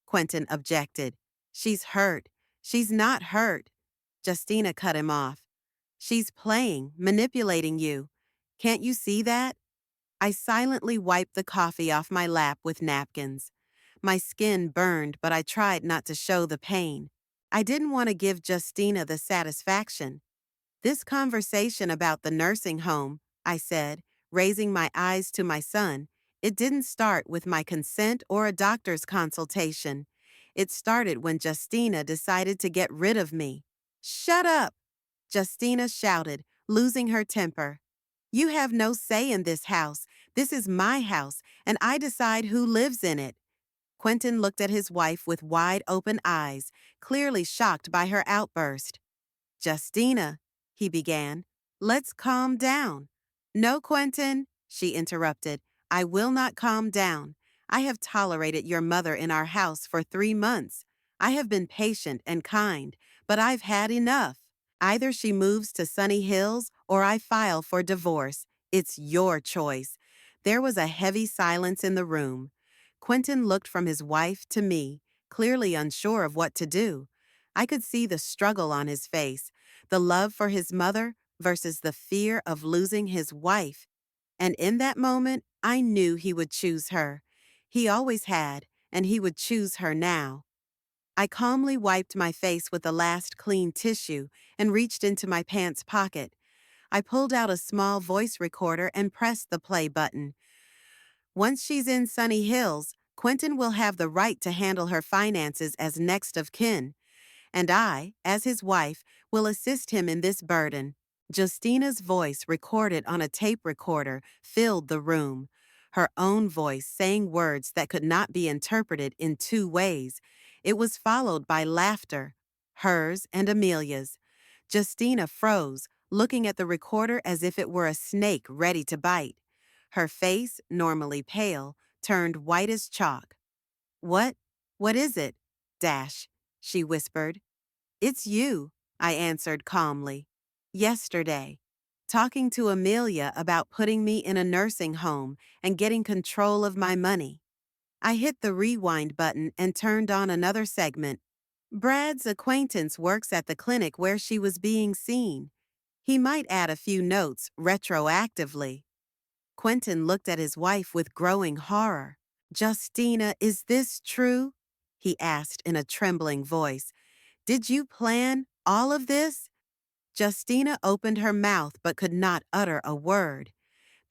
Quentin objected. "She's hurt." "She's not hurt." Justina cut him off. "She's playing, manipulating you." Can't you see that? I silently wiped the coffee off my lap with napkins. My skin burned, but I tried not to show the pain. I didn't want to give Justina the satisfaction. This conversation about the nursing home, I said, raising my eyes to my son, it didn't start with my consent or a doctor's consultation. It started when Justina decided to get rid of me. Shut up! Justina shouted, losing her temper. You have no say in this house. This is my house, and I decide who lives in it. Quentin looked at his wife with wide open eyes, clearly shocked by her outburst. Justina, he began, let's calm down. No, Quentin, she interrupted. I will not calm down. I have tolerated your mother in our house for 3 months. I have been patient and kind, but I've had enough. Either she moves to Sunny Hills or I file for divorce. It's your choice. There was a heavy silence in the room. Quentin looked from his wife to me, clearly unsure of what to do. I could see the struggle on his face, the love for his mother versus the fear of losing his wife. And in that moment, I knew he would choose her. He always had, and he would choose her now. I calmly wiped my face with the last clean tissue and reached into my pants pocket. I pulled out a small voice recorder and pressed the play button. Once she's in Sunny Hills, Quentin will have the right to handle her finances as next of kin, and I, as his wife, will assist him in this burden. Justina's voice, recorded on a tape recorder, filled the room. Her own voice saying words that could not be interpreted in two ways. It was followed by laughter, hers and Amelia's. Justina froze, looking at the recorder as if it were a snake ready to bite. Her face, normally pale, turned white as chalk. What? What is it? Dash, she whispered. It's you, I answered calmly. Yesterday. Talking to Amelia about putting me in a nursing home and getting control of my money. I hit the rewind button and turned on another segment. Brad's acquaintance works at the clinic where she was being seen. He might add a few notes retroactively. Quentin looked at his wife with growing horror. Justina, is this true? He asked in a trembling voice. Did you plan all of this? Justina opened her mouth but could not utter a word.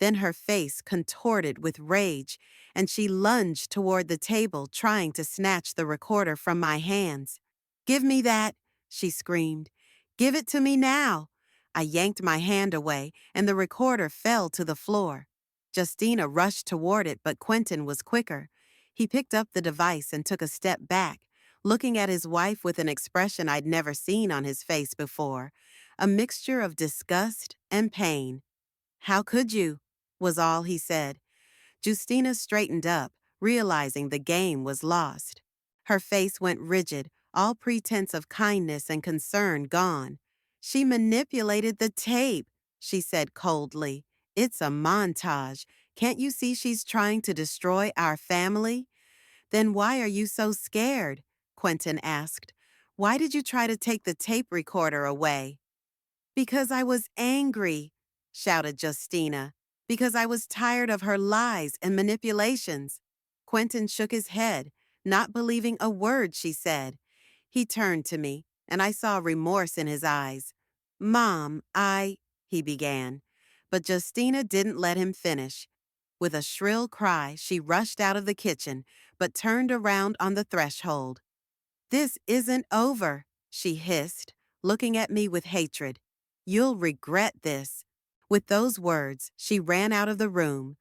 Then her face contorted with rage, and she lunged toward the table, trying to snatch the recorder from my hands. Give me that, she screamed. Give it to me now. I yanked my hand away, and the recorder fell to the floor. Justina rushed toward it, but Quentin was quicker. He picked up the device and took a step back, looking at his wife with an expression I'd never seen on his face before, a mixture of disgust and pain. How could you? Was all he said. Justina straightened up, realizing the game was lost. Her face went rigid, all pretense of kindness and concern gone. She manipulated the tape, she said coldly. It's a montage. Can't you see she's trying to destroy our family? Then why are you so scared? Quentin asked. Why did you try to take the tape recorder away? Because I was angry, shouted Justina. Because I was tired of her lies and manipulations. Quentin shook his head, not believing a word she said. He turned to me, and I saw remorse in his eyes. Mom, he began. But Justina didn't let him finish. With a shrill cry, she rushed out of the kitchen, but turned around on the threshold. This isn't over, she hissed, looking at me with hatred. You'll regret this. With those words, she ran out of the room.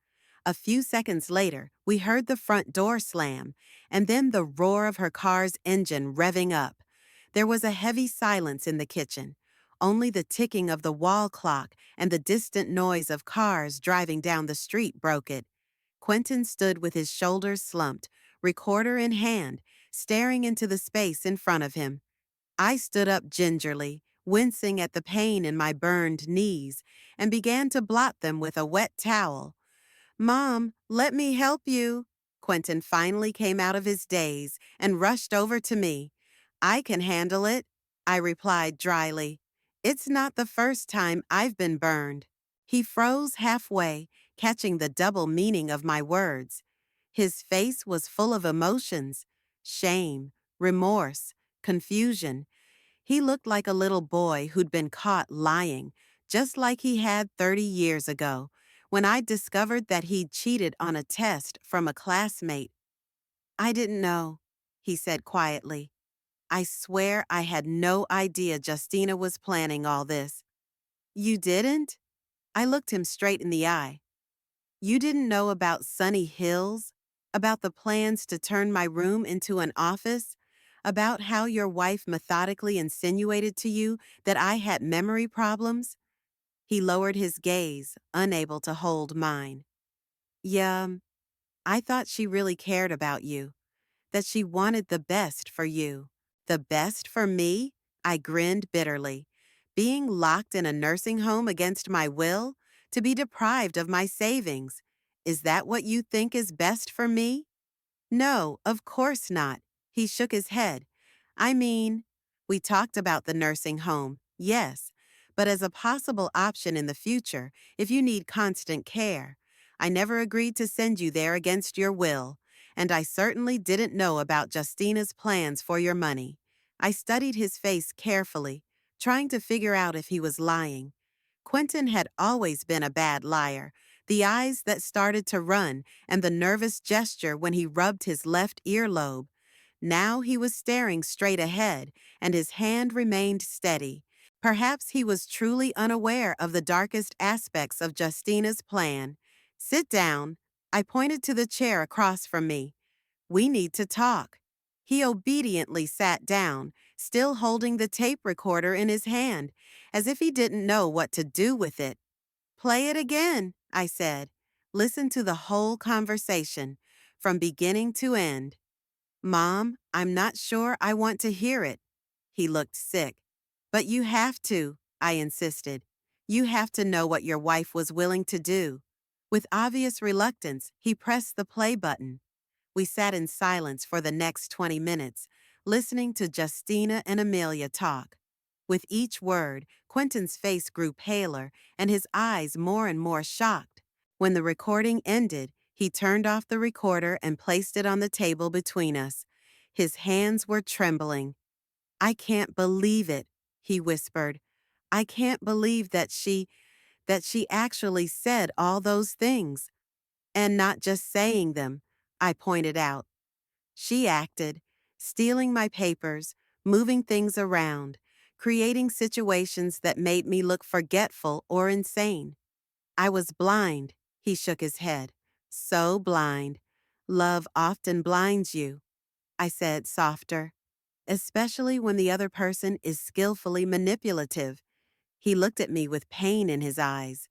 A few seconds later, we heard the front door slam, and then the roar of her car's engine revving up. There was a heavy silence in the kitchen. Only the ticking of the wall clock and the distant noise of cars driving down the street broke it. Quentin stood with his shoulders slumped, recorder in hand, staring into the space in front of him. I stood up gingerly, wincing at the pain in my burned knees, and began to blot them with a wet towel. Mom, let me help you. Quentin finally came out of his daze and rushed over to me. I can handle it, I replied dryly. It's not the first time I've been burned. He froze halfway, catching the double meaning of my words. His face was full of emotions: shame, remorse, confusion. He looked like a little boy who'd been caught lying, just like he had 30 years ago, when I discovered that he'd cheated on a test from a classmate. "I didn't know," he said quietly. "I swear I had no idea Justina was planning all this." "You didn't?" I looked him straight in the eye. "You didn't know about Sunny Hills? About the plans to turn my room into an office? About how your wife methodically insinuated to you that I had memory problems?" He lowered his gaze, unable to hold mine. "Yeah, I thought she really cared about you, that she wanted the best for you." "The best for me?" I grinned bitterly. "Being locked in a nursing home against my will? To be deprived of my savings? Is that what you think is best for me?" "No, of course not." He shook his head. "I mean, we talked about the nursing home, yes, but as a possible option in the future if you need constant care. I never agreed to send you there against your will, and I certainly didn't know about Justina's plans for your money." I studied his face carefully, trying to figure out if he was lying. Quentin had always been a bad liar. The eyes that started to run and the nervous gesture when he rubbed his left earlobe. Now he was staring straight ahead, and his hand remained steady. Perhaps he was truly unaware of the darkest aspects of Justina's plan. "Sit down." I pointed to the chair across from me. "We need to talk." He obediently sat down, still holding the tape recorder in his hand, as if he didn't know what to do with it. "Play it again," I said. "Listen to the whole conversation, from beginning to end." "Mom, I'm not sure I want to hear it." He looked sick. "But you have to," I insisted. "You have to know what your wife was willing to do." With obvious reluctance, he pressed the play button. We sat in silence for the next 20 minutes, listening to Justina and Amelia talk. With each word, Quentin's face grew paler and his eyes more and more shocked. When the recording ended, he turned off the recorder and placed it on the table between us. His hands were trembling. "I can't believe it," he whispered. "I can't believe that she actually said all those things. And not just saying them," I pointed out. "She acted, stealing my papers, moving things around, creating situations that made me look forgetful or insane. I was blind." He shook his head. "So blind. Love often blinds you," I said softer, "especially when the other person is skillfully manipulative." He looked at me with pain in his eyes.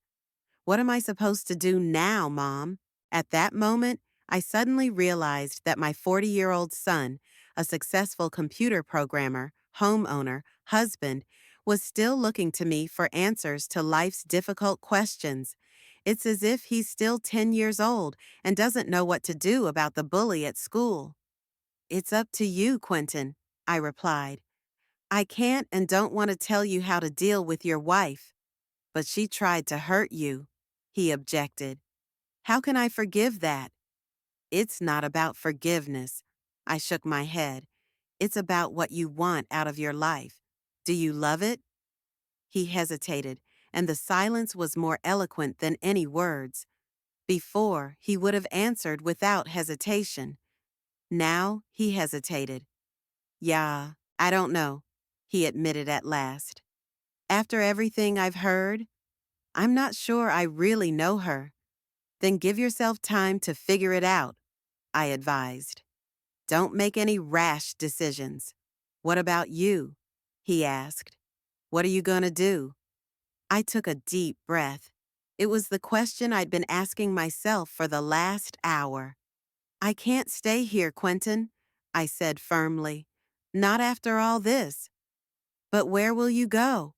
"What am I supposed to do now, Mom?" At that moment, I suddenly realized that my 40-year-old son, a successful computer programmer, homeowner, husband, was still looking to me for answers to life's difficult questions. It's as if he's still 10 years old and doesn't know what to do about the bully at school. "It's up to you, Quentin," I replied. "I can't and don't want to tell you how to deal with your wife." "But she tried to hurt you," he objected. "How can I forgive that?" "It's not about forgiveness." I shook my head. "It's about what you want out of your life. Do you love it?" He hesitated, and the silence was more eloquent than any words. Before, he would have answered without hesitation. Now, he hesitated. "Yeah, I don't know," he admitted at last. "After everything I've heard, I'm not sure I really know her." "Then give yourself time to figure it out," I advised. "Don't make any rash decisions." "What about you?" he asked. "What are you going to do?" I took a deep breath. It was the question I'd been asking myself for the last hour. "I can't stay here, Quentin," I said firmly. "Not after all this." "But where will you go?"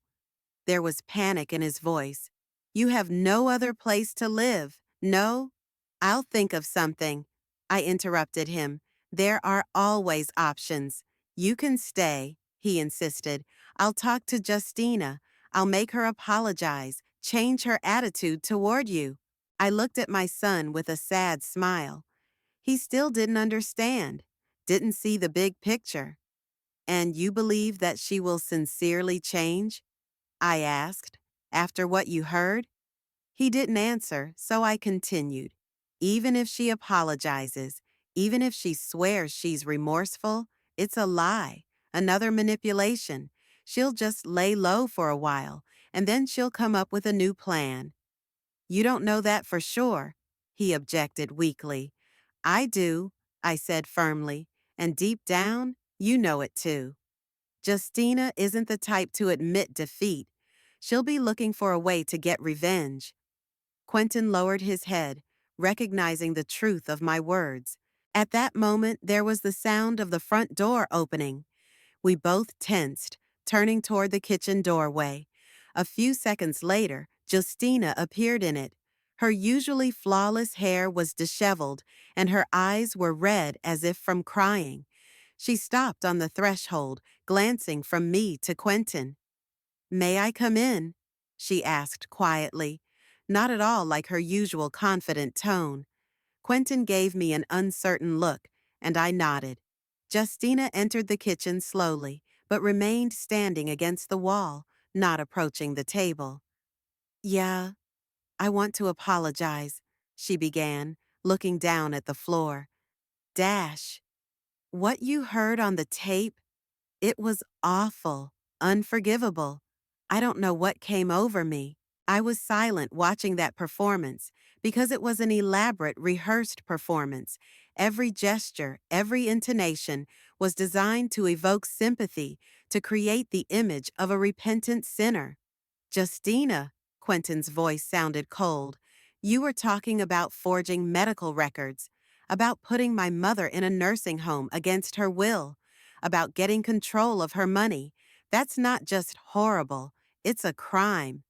There was panic in his voice. "You have no other place to live, no?" "I'll think of something," I interrupted him. "There are always options. You can stay," he insisted. "I'll talk to Justina. I'll make her apologize, change her attitude toward you. I looked at my son with a sad smile. He still didn't understand, didn't see the big picture. And you believe that she will sincerely change? I asked. After what you heard? He didn't answer, so I continued. Even if she apologizes, even if she swears she's remorseful, it's a lie, another manipulation. She'll just lay low for a while, and then she'll come up with a new plan. You don't know that for sure, he objected weakly. I do, I said firmly, and deep down, you know it too. Justina isn't the type to admit defeat. She'll be looking for a way to get revenge. Quentin lowered his head, recognizing the truth of my words. At that moment, there was the sound of the front door opening. We both tensed, turning toward the kitchen doorway. A few seconds later, Justina appeared in it. Her usually flawless hair was disheveled, and her eyes were red as if from crying. She stopped on the threshold, glancing from me to Quentin. "May I come in?" she asked quietly, not at all like her usual confident tone. Quentin gave me an uncertain look, and I nodded. Justina entered the kitchen slowly, but remained standing against the wall, not approaching the table. "Yeah, I want to apologize," she began, looking down at the floor. "Dash, what you heard on the tape, it was awful, unforgivable. I don't know what came over me. I was silent watching that performance because it was an elaborate, rehearsed performance. Every gesture, every intonation was designed to evoke sympathy, to create the image of a repentant sinner. "Justina," Quentin's voice sounded cold, "you were talking about forging medical records, about putting my mother in a nursing home against her will, about getting control of her money. That's not just horrible, it's a crime."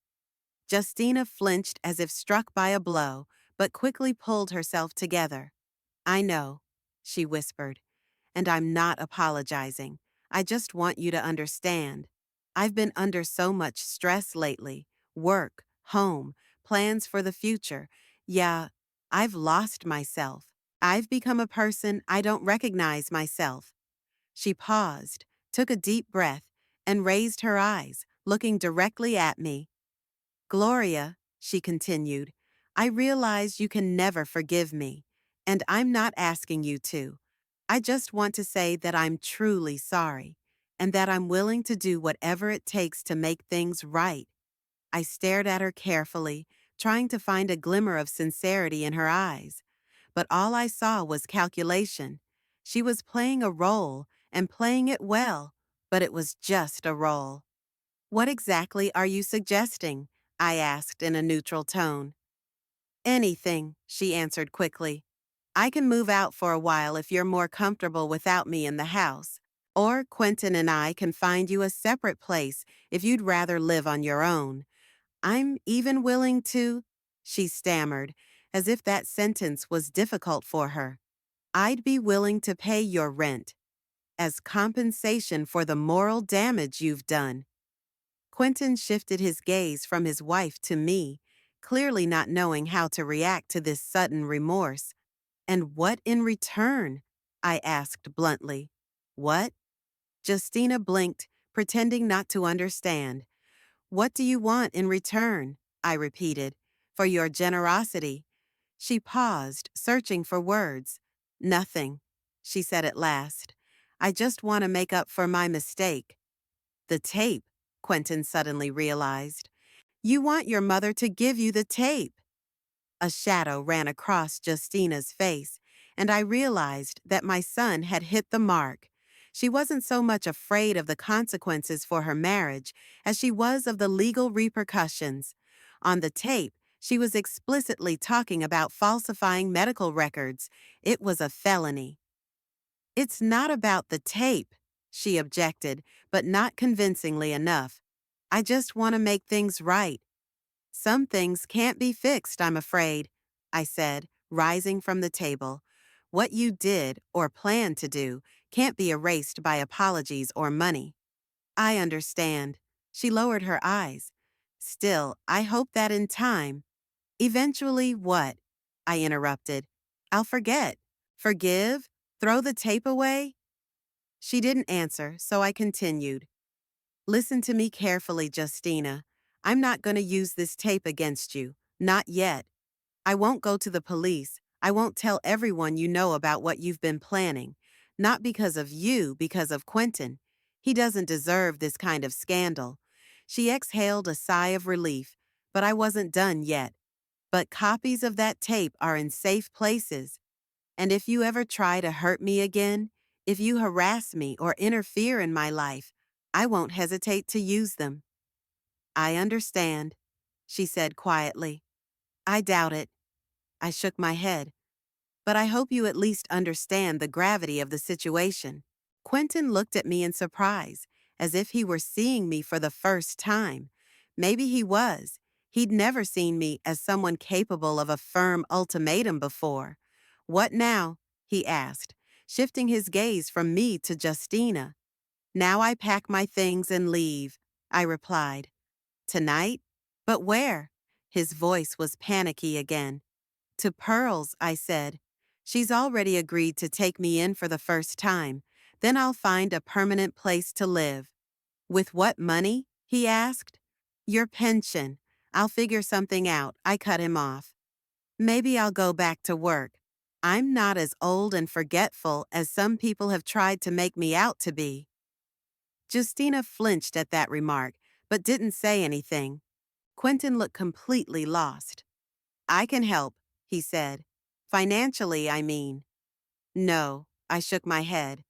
Justina flinched as if struck by a blow, but quickly pulled herself together. "I know," she whispered, "and I'm not apologizing. I just want you to understand. I've been under so much stress lately. Work, home, plans for the future. Yeah, I've lost myself. I've become a person I don't recognize myself." She paused, took a deep breath, and raised her eyes, looking directly at me. "Gloria," she continued, "I realize you can never forgive me, and I'm not asking you to. I just want to say that I'm truly sorry, and that I'm willing to do whatever it takes to make things right." I stared at her carefully, trying to find a glimmer of sincerity in her eyes. But all I saw was calculation. She was playing a role, and playing it well, but it was just a role. "What exactly are you suggesting?" I asked in a neutral tone. "Anything," she answered quickly. "I can move out for a while if you're more comfortable without me in the house. Or Quentin and I can find you a separate place if you'd rather live on your own. I'm even willing to—" She stammered, as if that sentence was difficult for her. "I'd be willing to pay your rent as compensation for the moral damage you've done." Quentin shifted his gaze from his wife to me, clearly not knowing how to react to this sudden remorse. "And what in return?" I asked bluntly. "What?" Justina blinked, pretending not to understand. "What do you want in return?" I repeated. "For your generosity." She paused, searching for words. "Nothing," she said at last. "I just want to make up for my mistake." "The tape," Quentin suddenly realized. "You want your mother to give you the tape." A shadow ran across Justina's face, and I realized that my son had hit the mark. She wasn't so much afraid of the consequences for her marriage as she was of the legal repercussions. On the tape, she was explicitly talking about falsifying medical records. It was a felony. "It's not about the tape," she objected, but not convincingly enough. "I just want to make things right." "Some things can't be fixed, I'm afraid," I said, rising from the table. "What you did, or planned to do, can't be erased by apologies or money." "I understand." She lowered her eyes. Still, I hope that in time, eventually what? I interrupted. I'll forget. Forgive? Throw the tape away? She didn't answer, so I continued. Listen to me carefully, Justina. I'm not going to use this tape against you. Not yet. I won't go to the police. I won't tell everyone you know about what you've been planning. Not because of you, because of Quentin. He doesn't deserve this kind of scandal. She exhaled a sigh of relief, but I wasn't done yet. But copies of that tape are in safe places. And if you ever try to hurt me again, if you harass me or interfere in my life, I won't hesitate to use them. I understand, she said quietly. I doubt it. I shook my head. But I hope you at least understand the gravity of the situation. Quentin looked at me in surprise, as if he were seeing me for the first time. Maybe he was. He'd never seen me as someone capable of a firm ultimatum before. What now? He asked, shifting his gaze from me to Justina. Now I pack my things and leave, I replied. Tonight? But where? His voice was panicky again. To Pearl's, I said. She's already agreed to take me in for the first time. Then I'll find a permanent place to live. With what money? He asked. Your pension. I'll figure something out, I cut him off. Maybe I'll go back to work. I'm not as old and forgetful as some people have tried to make me out to be. Justina flinched at that remark, but didn't say anything. Quentin looked completely lost. I can help, he said. Financially, I mean. No, I shook my head.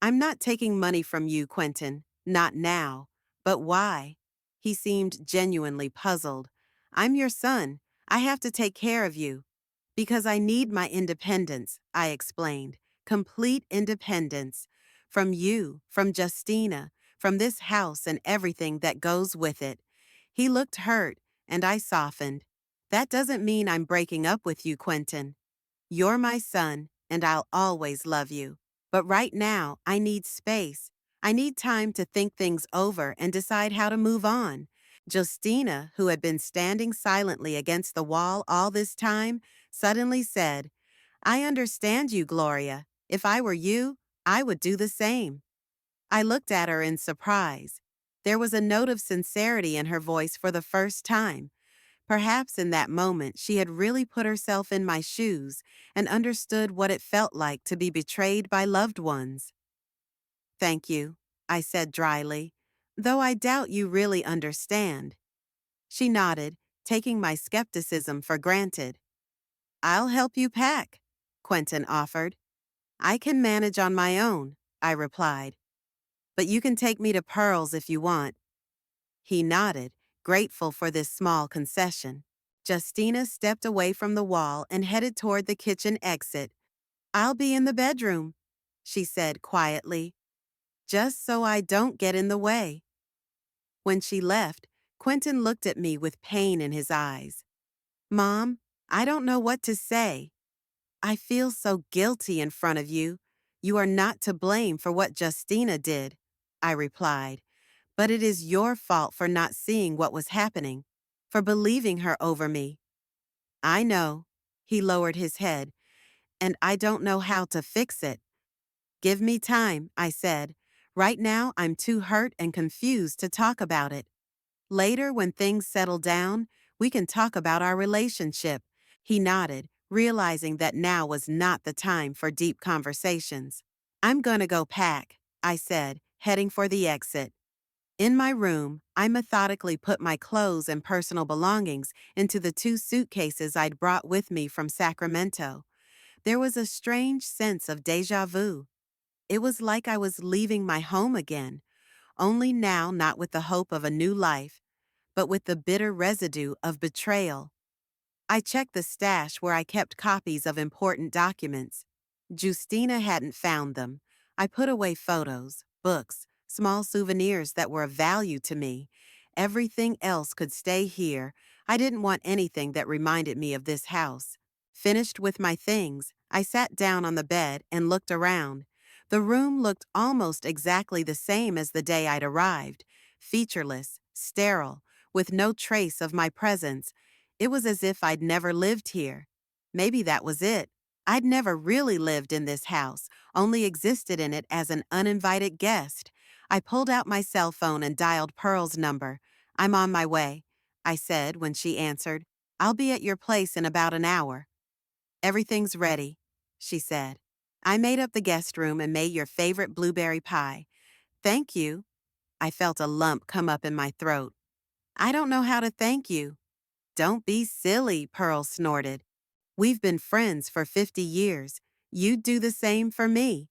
I'm not taking money from you, Quentin. Not now. But why? He seemed genuinely puzzled. I'm your son. I have to take care of you. Because I need my independence, I explained. Complete independence. From you, from Justina, from this house and everything that goes with it. He looked hurt, and I softened. That doesn't mean I'm breaking up with you, Quentin. You're my son, and I'll always love you. But right now, I need space. I need time to think things over and decide how to move on. Justina, who had been standing silently against the wall all this time, suddenly said, I understand you, Gloria. If I were you, I would do the same. I looked at her in surprise. There was a note of sincerity in her voice for the first time. Perhaps in that moment she had really put herself in my shoes and understood what it felt like to be betrayed by loved ones. Thank you, I said dryly, though I doubt you really understand. She nodded, taking my skepticism for granted. I'll help you pack, Quentin offered. I can manage on my own, I replied. But you can take me to Pearl's if you want. He nodded, grateful for this small concession. Justina stepped away from the wall and headed toward the kitchen exit. I'll be in the bedroom, she said quietly, just so I don't get in the way. When she left, Quentin looked at me with pain in his eyes. Mom, I don't know what to say. I feel so guilty in front of you. You are not to blame for what Justina did, I replied. But it is your fault for not seeing what was happening, for believing her over me. I know, he lowered his head, and I don't know how to fix it. Give me time, I said. Right now, I'm too hurt and confused to talk about it. Later, when things settle down, we can talk about our relationship. He nodded, realizing that now was not the time for deep conversations. I'm gonna go pack, I said, heading for the exit. In my room, I methodically put my clothes and personal belongings into the 2 suitcases I'd brought with me from Sacramento. There was a strange sense of déjà vu. It was like I was leaving my home again, only now not with the hope of a new life, but with the bitter residue of betrayal. I checked the stash where I kept copies of important documents. Justina hadn't found them. I put away photos, books, small souvenirs that were of value to me. Everything else could stay here. I didn't want anything that reminded me of this house. Finished with my things, I sat down on the bed and looked around. The room looked almost exactly the same as the day I'd arrived, featureless, sterile, with no trace of my presence. It was as if I'd never lived here. Maybe that was it. I'd never really lived in this house, only existed in it as an uninvited guest. I pulled out my cell phone and dialed Pearl's number. "I'm on my way," I said when she answered. "I'll be at your place in about an hour." "Everything's ready," she said. "I made up the guest room and made your favorite blueberry pie." "Thank you." I felt a lump come up in my throat. "I don't know how to thank you." "Don't be silly," Pearl snorted. "We've been friends for 50 years. You'd do the same for me."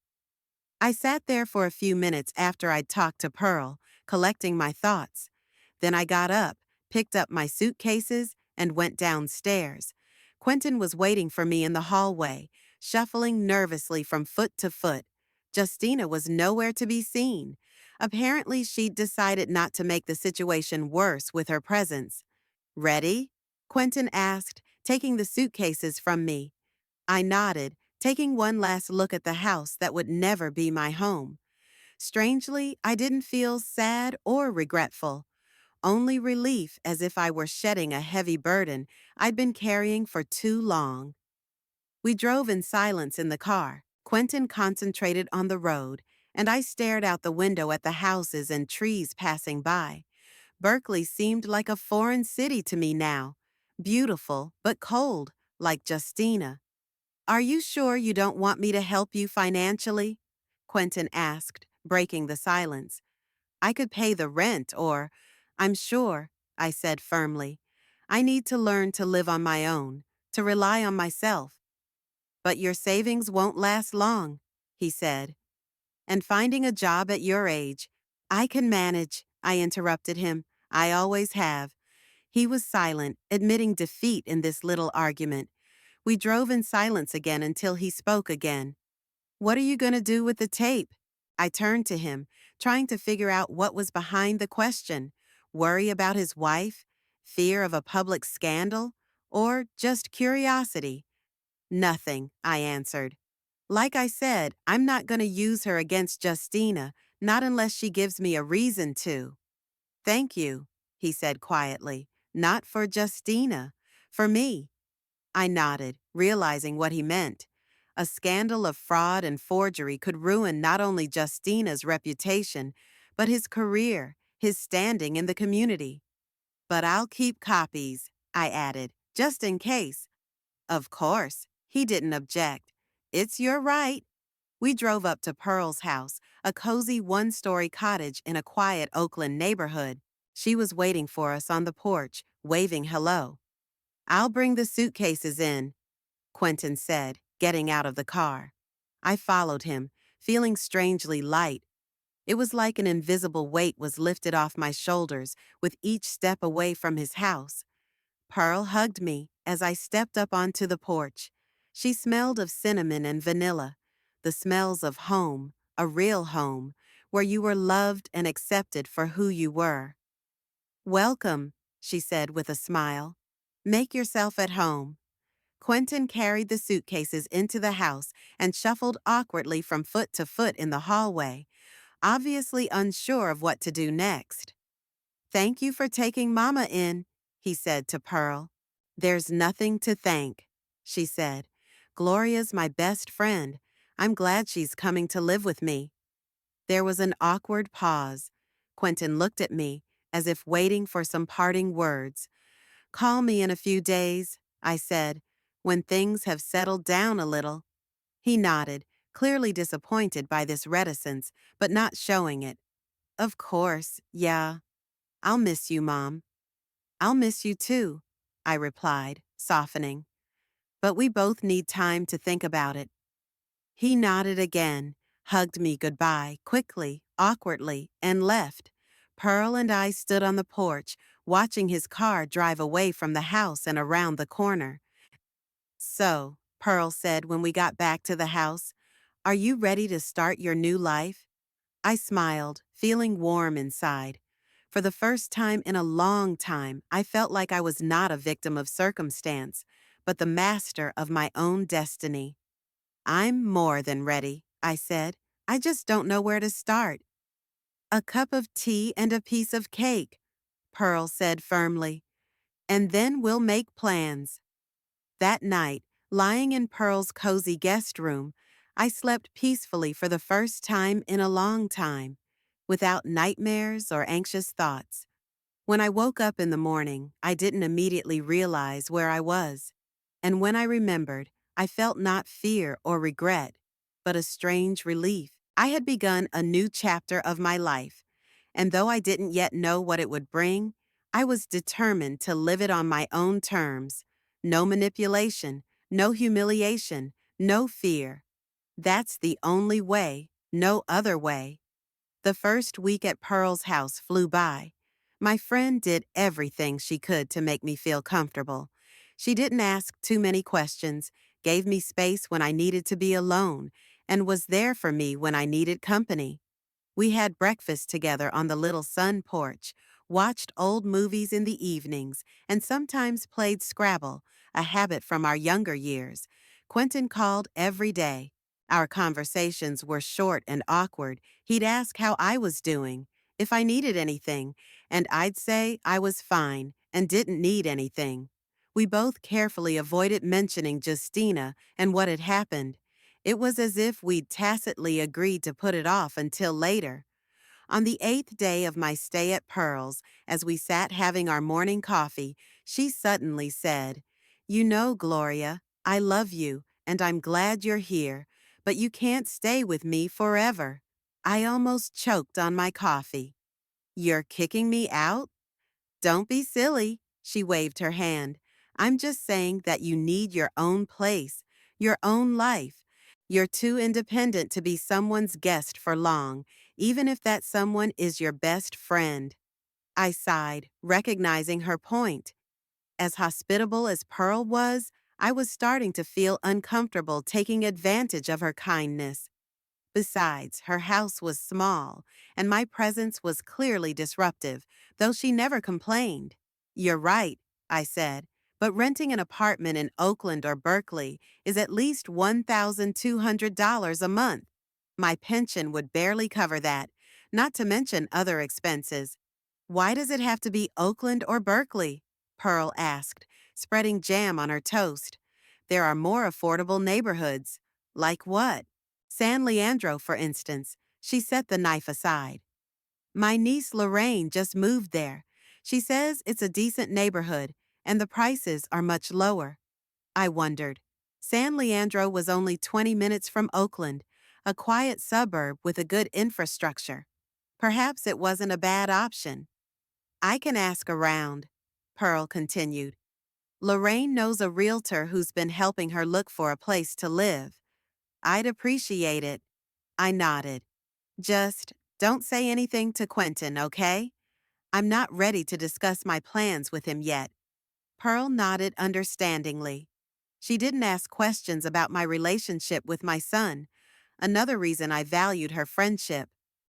I sat there for a few minutes after I'd talked to Pearl, collecting my thoughts. Then I got up, picked up my suitcases, and went downstairs. Quentin was waiting for me in the hallway, shuffling nervously from foot to foot. Justina was nowhere to be seen. Apparently, she'd decided not to make the situation worse with her presence. "Ready?" Quentin asked, taking the suitcases from me. I nodded, taking one last look at the house that would never be my home. Strangely, I didn't feel sad or regretful, only relief, as if I were shedding a heavy burden I'd been carrying for too long. We drove in silence in the car. Quentin concentrated on the road, and I stared out the window at the houses and trees passing by. Berkeley seemed like a foreign city to me now, beautiful but cold, like Justina. "Are you sure you don't want me to help you financially?" Quentin asked, breaking the silence. "I could pay the rent or—" "I'm sure," I said firmly. "I need to learn to live on my own, to rely on myself." "But your savings won't last long," he said. "And finding a job at your age—" "I can manage," I interrupted him. "I always have." He was silent, admitting defeat in this little argument. We drove in silence again until he spoke again. "What are you going to do with the tape?" I turned to him, trying to figure out what was behind the question. Worry about his wife? Fear of a public scandal? Or just curiosity? "Nothing," I answered. "Like I said, I'm not going to use her against Justina, not unless she gives me a reason to." "Thank you," he said quietly. "Not for Justina. For me." I nodded, realizing what he meant. A scandal of fraud and forgery could ruin not only Justina's reputation, but his career, his standing in the community. "But I'll keep copies," I added, "just in case." "Of course," he didn't object. "It's your right." We drove up to Pearl's house, a cozy one-story cottage in a quiet Oakland neighborhood. She was waiting for us on the porch, waving hello. "I'll bring the suitcases in," Quentin said, getting out of the car. I followed him, feeling strangely light. It was like an invisible weight was lifted off my shoulders with each step away from his house. Pearl hugged me as I stepped up onto the porch. She smelled of cinnamon and vanilla, the smells of home, a real home, where you were loved and accepted for who you were. "Welcome," she said with a smile. "Make yourself at home." Quentin carried the suitcases into the house and shuffled awkwardly from foot to foot in the hallway, obviously unsure of what to do next. "Thank you for taking Mama in," he said to Pearl. "There's nothing to thank," she said. "Gloria's my best friend. I'm glad she's coming to live with me." There was an awkward pause. Quentin looked at me, as if waiting for some parting words. "Call me in a few days," I said, "when things have settled down a little." He nodded, clearly disappointed by this reticence, but not showing it. "Of course, yeah. I'll miss you, Mom." "I'll miss you too," I replied, softening. "But we both need time to think about it." He nodded again, hugged me goodbye, quickly, awkwardly, and left. Pearl and I stood on the porch, watching his car drive away from the house and around the corner. "So," Pearl said when we got back to the house, "are you ready to start your new life?" I smiled, feeling warm inside. For the first time in a long time, I felt like I was not a victim of circumstance, but the master of my own destiny. "I'm more than ready," I said. "I just don't know where to start." "A cup of tea and a piece of cake," Pearl said firmly. And then we'll make plans. That night, lying in Pearl's cozy guest room, I slept peacefully for the first time in a long time, without nightmares or anxious thoughts. When I woke up in the morning, I didn't immediately realize where I was. And when I remembered, I felt not fear or regret, but a strange relief. I had begun a new chapter of my life, and though I didn't yet know what it would bring, I was determined to live it on my own terms. No manipulation, no humiliation, no fear. That's the only way, no other way. The first week at Pearl's house flew by. My friend did everything she could to make me feel comfortable. She didn't ask too many questions, gave me space when I needed to be alone, and was there for me when I needed company. We had breakfast together on the little sun porch, watched old movies in the evenings, and sometimes played Scrabble, a habit from our younger years. Quentin called every day. Our conversations were short and awkward. He'd ask how I was doing, if I needed anything, and I'd say I was fine and didn't need anything. We both carefully avoided mentioning Justina and what had happened. It was as if we'd tacitly agreed to put it off until later. On the 8th day of my stay at Pearl's, as we sat having our morning coffee, she suddenly said, "You know, Gloria, I love you, and I'm glad you're here, but you can't stay with me forever." I almost choked on my coffee. "You're kicking me out?" "Don't be silly," she waved her hand. "I'm just saying that you need your own place, your own life. You're too independent to be someone's guest for long, even if that someone is your best friend." I sighed, recognizing her point. As hospitable as Pearl was, I was starting to feel uncomfortable taking advantage of her kindness. Besides, her house was small, and my presence was clearly disruptive, though she never complained. "You're right," I said, "but renting an apartment in Oakland or Berkeley is at least $1,200 a month. My pension would barely cover that, not to mention other expenses." "Why does it have to be Oakland or Berkeley?" Pearl asked, spreading jam on her toast. "There are more affordable neighborhoods." "Like what?" "San Leandro, for instance." She set the knife aside. "My niece Lorraine just moved there. She says it's a decent neighborhood, and the prices are much lower." I wondered. San Leandro was only 20 minutes from Oakland, a quiet suburb with a good infrastructure. Perhaps it wasn't a bad option. "I can ask around," Pearl continued. "Lorraine knows a realtor who's been helping her look for a place to live." "I'd appreciate it." I nodded. "Just don't say anything to Quentin, okay? I'm not ready to discuss my plans with him yet." Pearl nodded understandingly. She didn't ask questions about my relationship with my son, another reason I valued her friendship.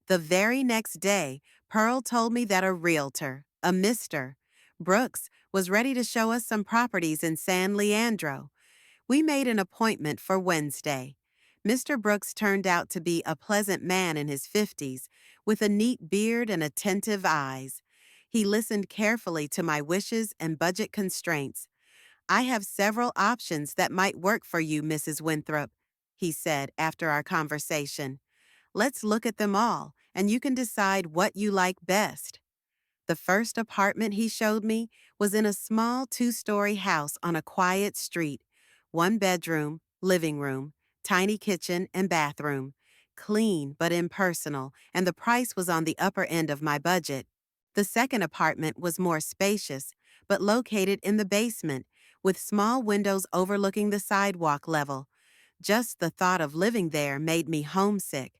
The very next day, Pearl told me that a realtor, a Mr. Brooks, was ready to show us some properties in San Leandro. We made an appointment for Wednesday. Mr. Brooks turned out to be a pleasant man in his 50s, with a neat beard and attentive eyes. He listened carefully to my wishes and budget constraints. "I have several options that might work for you, Mrs. Winthrop," he said after our conversation. "Let's look at them all, and you can decide what you like best." The first apartment he showed me was in a small two-story house on a quiet street. One bedroom, living room, tiny kitchen and bathroom. Clean but impersonal, and the price was on the upper end of my budget. The second apartment was more spacious, but located in the basement, with small windows overlooking the sidewalk level. Just the thought of living there made me homesick.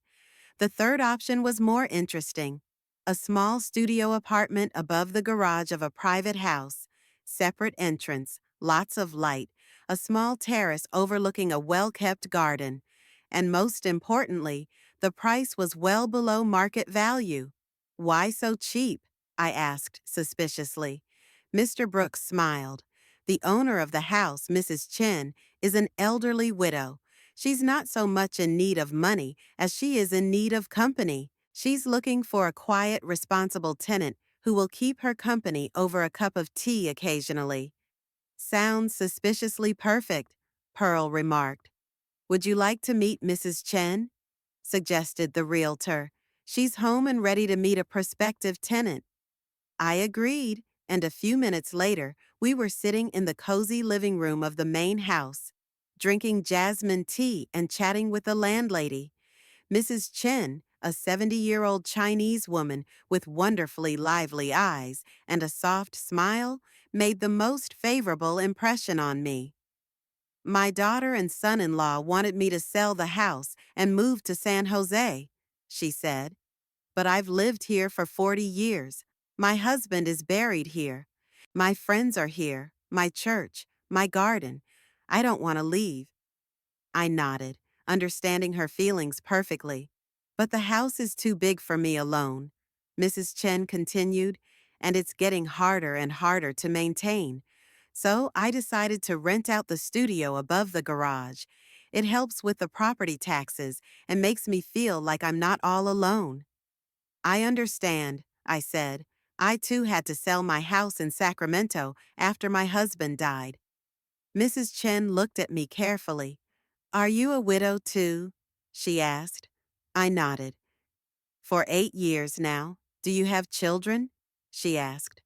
The third option was more interesting. A small studio apartment above the garage of a private house. Separate entrance, lots of light, a small terrace overlooking a well-kept garden. And most importantly, the price was well below market value. "Why so cheap?" I asked suspiciously. Mr. Brooks smiled. "The owner of the house, Mrs. Chen, is an elderly widow. She's not so much in need of money as she is in need of company. She's looking for a quiet, responsible tenant who will keep her company over a cup of tea occasionally. Sounds suspiciously perfect, Pearl remarked. Would you like to meet Mrs. Chen? Suggested the realtor. She's home and ready to meet a prospective tenant. I agreed, and a few minutes later, we were sitting in the cozy living room of the main house, drinking jasmine tea and chatting with the landlady. Mrs. Chen, a 70-year-old Chinese woman with wonderfully lively eyes and a soft smile, made the most favorable impression on me. My daughter and son-in-law wanted me to sell the house and move to San Jose, she said. But I've lived here for 40 years. My husband is buried here. My friends are here, my church, my garden. I don't want to leave. I nodded, understanding her feelings perfectly. But the house is too big for me alone, Mrs. Chen continued, and it's getting harder and harder to maintain. So I decided to rent out the studio above the garage. It helps with the property taxes and makes me feel like I'm not all alone. I understand, I said. I too had to sell my house in Sacramento after my husband died. Mrs. Chen looked at me carefully. Are you a widow too? She asked. I nodded. For 8 years now. Do you have children? She asked.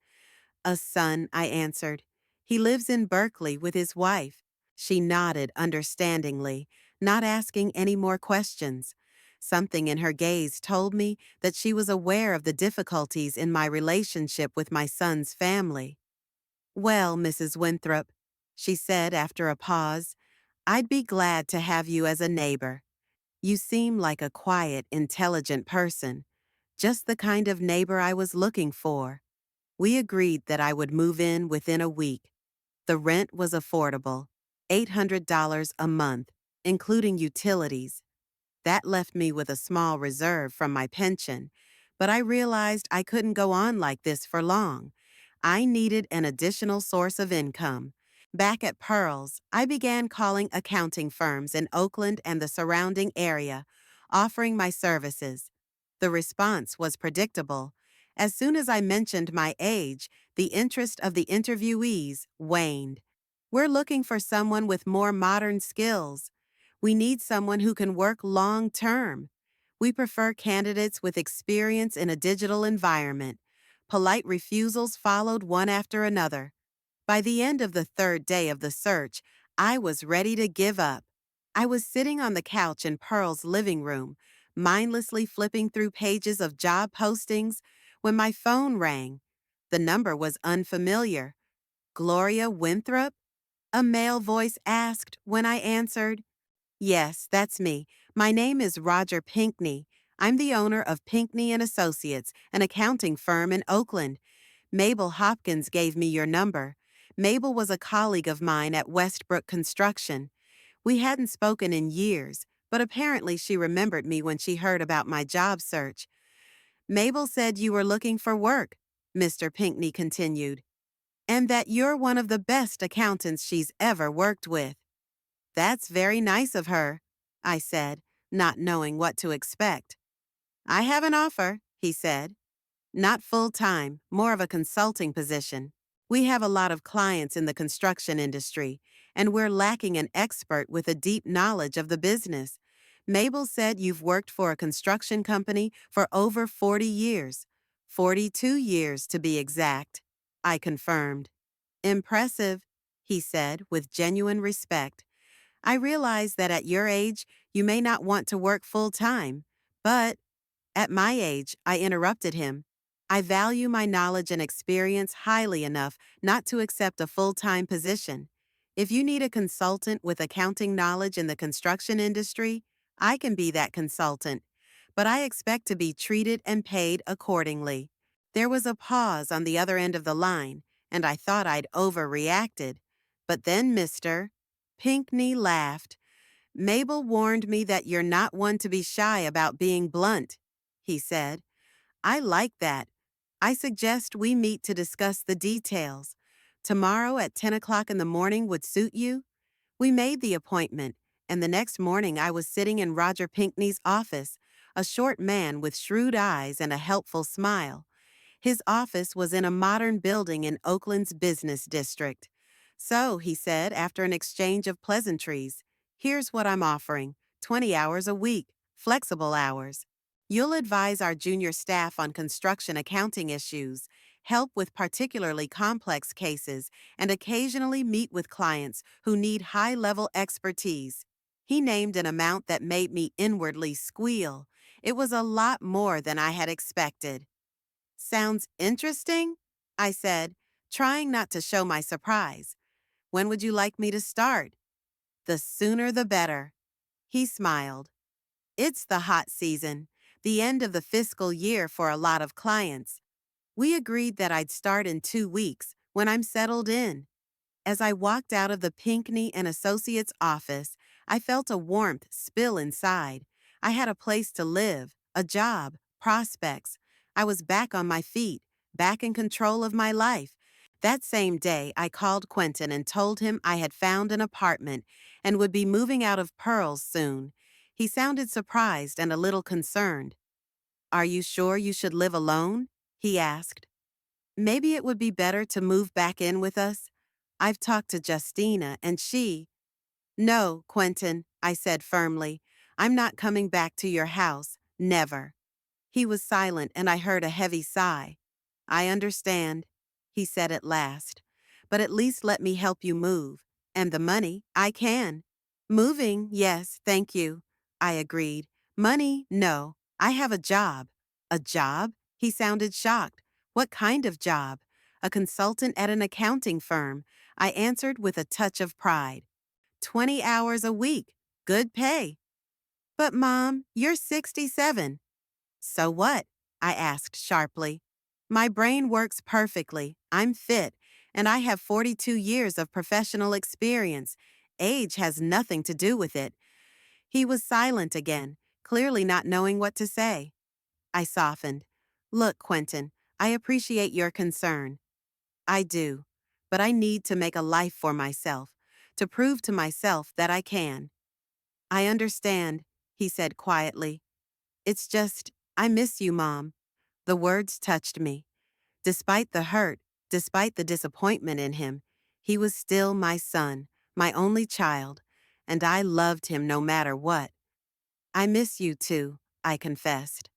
A son, I answered. He lives in Berkeley with his wife. She nodded understandingly, not asking any more questions. Something in her gaze told me that she was aware of the difficulties in my relationship with my son's family. Well, Mrs. Winthrop, she said after a pause, I'd be glad to have you as a neighbor. You seem like a quiet, intelligent person, just the kind of neighbor I was looking for. We agreed that I would move in within a week. The rent was affordable, $800 a month, including utilities. That left me with a small reserve from my pension, but I realized I couldn't go on like this for long. I needed an additional source of income. Back at Pearl's, I began calling accounting firms in Oakland and the surrounding area, offering my services. The response was predictable. As soon as I mentioned my age, the interest of the interviewees waned. We're looking for someone with more modern skills. We need someone who can work long term. We prefer candidates with experience in a digital environment. Polite refusals followed one after another. By the end of the third day of the search, I was ready to give up. I was sitting on the couch in Pearl's living room, mindlessly flipping through pages of job postings, when my phone rang. The number was unfamiliar. Gloria Winthrop? A male voice asked when I answered. Yes, that's me. My name is Roger Pinkney. I'm the owner of Pinkney and Associates, an accounting firm in Oakland. Mabel Hopkins gave me your number. Mabel was a colleague of mine at Westbrook Construction. We hadn't spoken in years, but apparently she remembered me when she heard about my job search. Mabel said you were looking for work, Mr. Pinkney continued, and that you're one of the best accountants she's ever worked with. That's very nice of her, I said, not knowing what to expect. I have an offer, he said. Not full-time, more of a consulting position. We have a lot of clients in the construction industry, and we're lacking an expert with a deep knowledge of the business. Mabel said you've worked for a construction company for over 40 years. 42 years, to be exact, I confirmed. Impressive, he said with genuine respect. I realize that at your age, you may not want to work full-time, but at my age, I interrupted him. I value my knowledge and experience highly enough not to accept a full-time position. If you need a consultant with accounting knowledge in the construction industry, I can be that consultant, but I expect to be treated and paid accordingly. There was a pause on the other end of the line, and I thought I'd overreacted. But then Mr. Pinkney laughed. Mabel warned me that you're not one to be shy about being blunt, he said. I like that. I suggest we meet to discuss the details. Tomorrow at 10 o'clock in the morning would suit you? We made the appointment, and the next morning I was sitting in Roger Pinkney's office, a short man with shrewd eyes and a helpful smile. His office was in a modern building in Oakland's business district. So, he said after an exchange of pleasantries, here's what I'm offering: 20 hours a week, flexible hours. You'll advise our junior staff on construction accounting issues, help with particularly complex cases, and occasionally meet with clients who need high level expertise. He named an amount that made me inwardly squeal. It was a lot more than I had expected. Sounds interesting? I said, trying not to show my surprise. When would you like me to start? The sooner the better. He smiled. It's the hot season, the end of the fiscal year for a lot of clients. We agreed that I'd start in 2 weeks when I'm settled in. As I walked out of the Pinckney and Associates office, I felt a warmth spill inside. I had a place to live, a job, prospects. I was back on my feet, back in control of my life. That same day, I called Quentin and told him I had found an apartment and would be moving out of Pearls soon. He sounded surprised and a little concerned. "Are you sure you should live alone?" he asked. "Maybe it would be better to move back in with us. I've talked to Justina and she—" "No, Quentin," I said firmly. "I'm not coming back to your house. Never." He was silent and I heard a heavy sigh. "I understand," he said at last. "But at least let me help you move. And the money, I can." "Moving, yes, thank you," I agreed. "Money, no. I have a job." "A job?" He sounded shocked. "What kind of job?" "A consultant at an accounting firm," I answered with a touch of pride. 20 hours a week. Good pay." "But Mom, you're 67. "So what?" I asked sharply. "My brain works perfectly. I'm fit, and I have 42 years of professional experience. Age has nothing to do with it." He was silent again, clearly not knowing what to say. I softened. "Look, Quentin, I appreciate your concern. I do. But I need to make a life for myself, to prove to myself that I can." "I understand," he said quietly. "It's just, I miss you, Mom." The words touched me. Despite the hurt, despite the disappointment in him, he was still my son, my only child, and I loved him no matter what. "I miss you too," I confessed.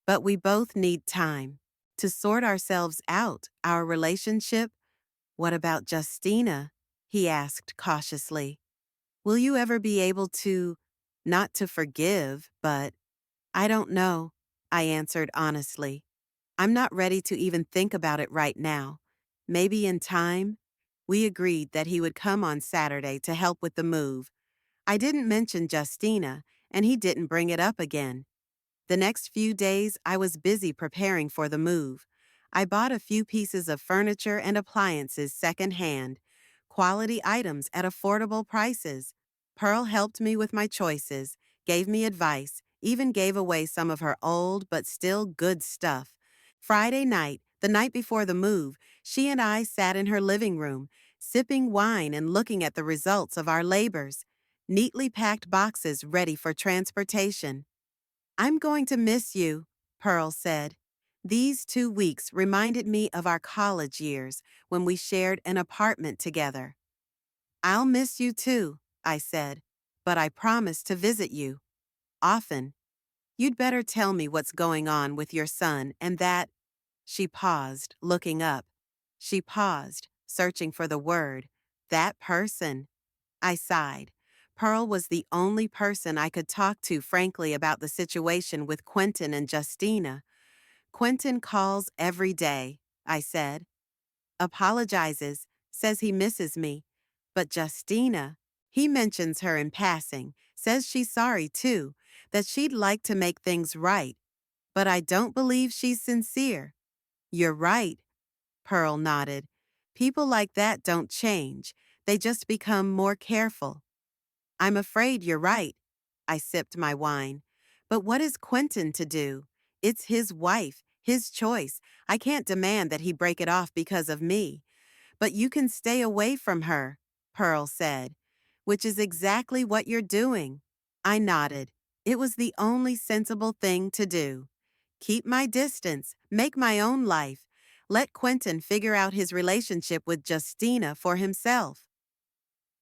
"But we both need time to sort ourselves out, our relationship." "What about Justina?" he asked cautiously. "Will you ever be able to, not to forgive, but—" "I don't know," I answered honestly. "I'm not ready to even think about it right now. Maybe in time." We agreed that he would come on Saturday to help with the move. I didn't mention Justina, and he didn't bring it up again. The next few days, I was busy preparing for the move. I bought a few pieces of furniture and appliances secondhand, quality items at affordable prices. Pearl helped me with my choices, gave me advice, even gave away some of her old but still good stuff. Friday night, the night before the move, she and I sat in her living room, sipping wine and looking at the results of our labors. Neatly packed boxes ready for transportation. "I'm going to miss you," Pearl said. These 2 weeks reminded me of our college years when we shared an apartment together. "I'll miss you too," I said, "but I promise to visit you. Often. You'd better tell me what's going on with your son and that—" She paused, looking up. She paused, searching for the word. "That person." I sighed. Pearl was the only person I could talk to frankly about the situation with Quentin and Justina. "Quentin calls every day," I said. "Apologizes, says he misses me. But Justina, he mentions her in passing, says she's sorry too, that she'd like to make things right. But I don't believe she's sincere." "You're right," Pearl nodded. "People like that don't change. They just become more careful." "I'm afraid you're right." I sipped my wine. "But what is Quentin to do? It's his wife, his choice. I can't demand that he break it off because of me." "But you can stay away from her," Pearl said. "Which is exactly what you're doing." I nodded. It was the only sensible thing to do. Keep my distance, make my own life. Let Quentin figure out his relationship with Justina for himself.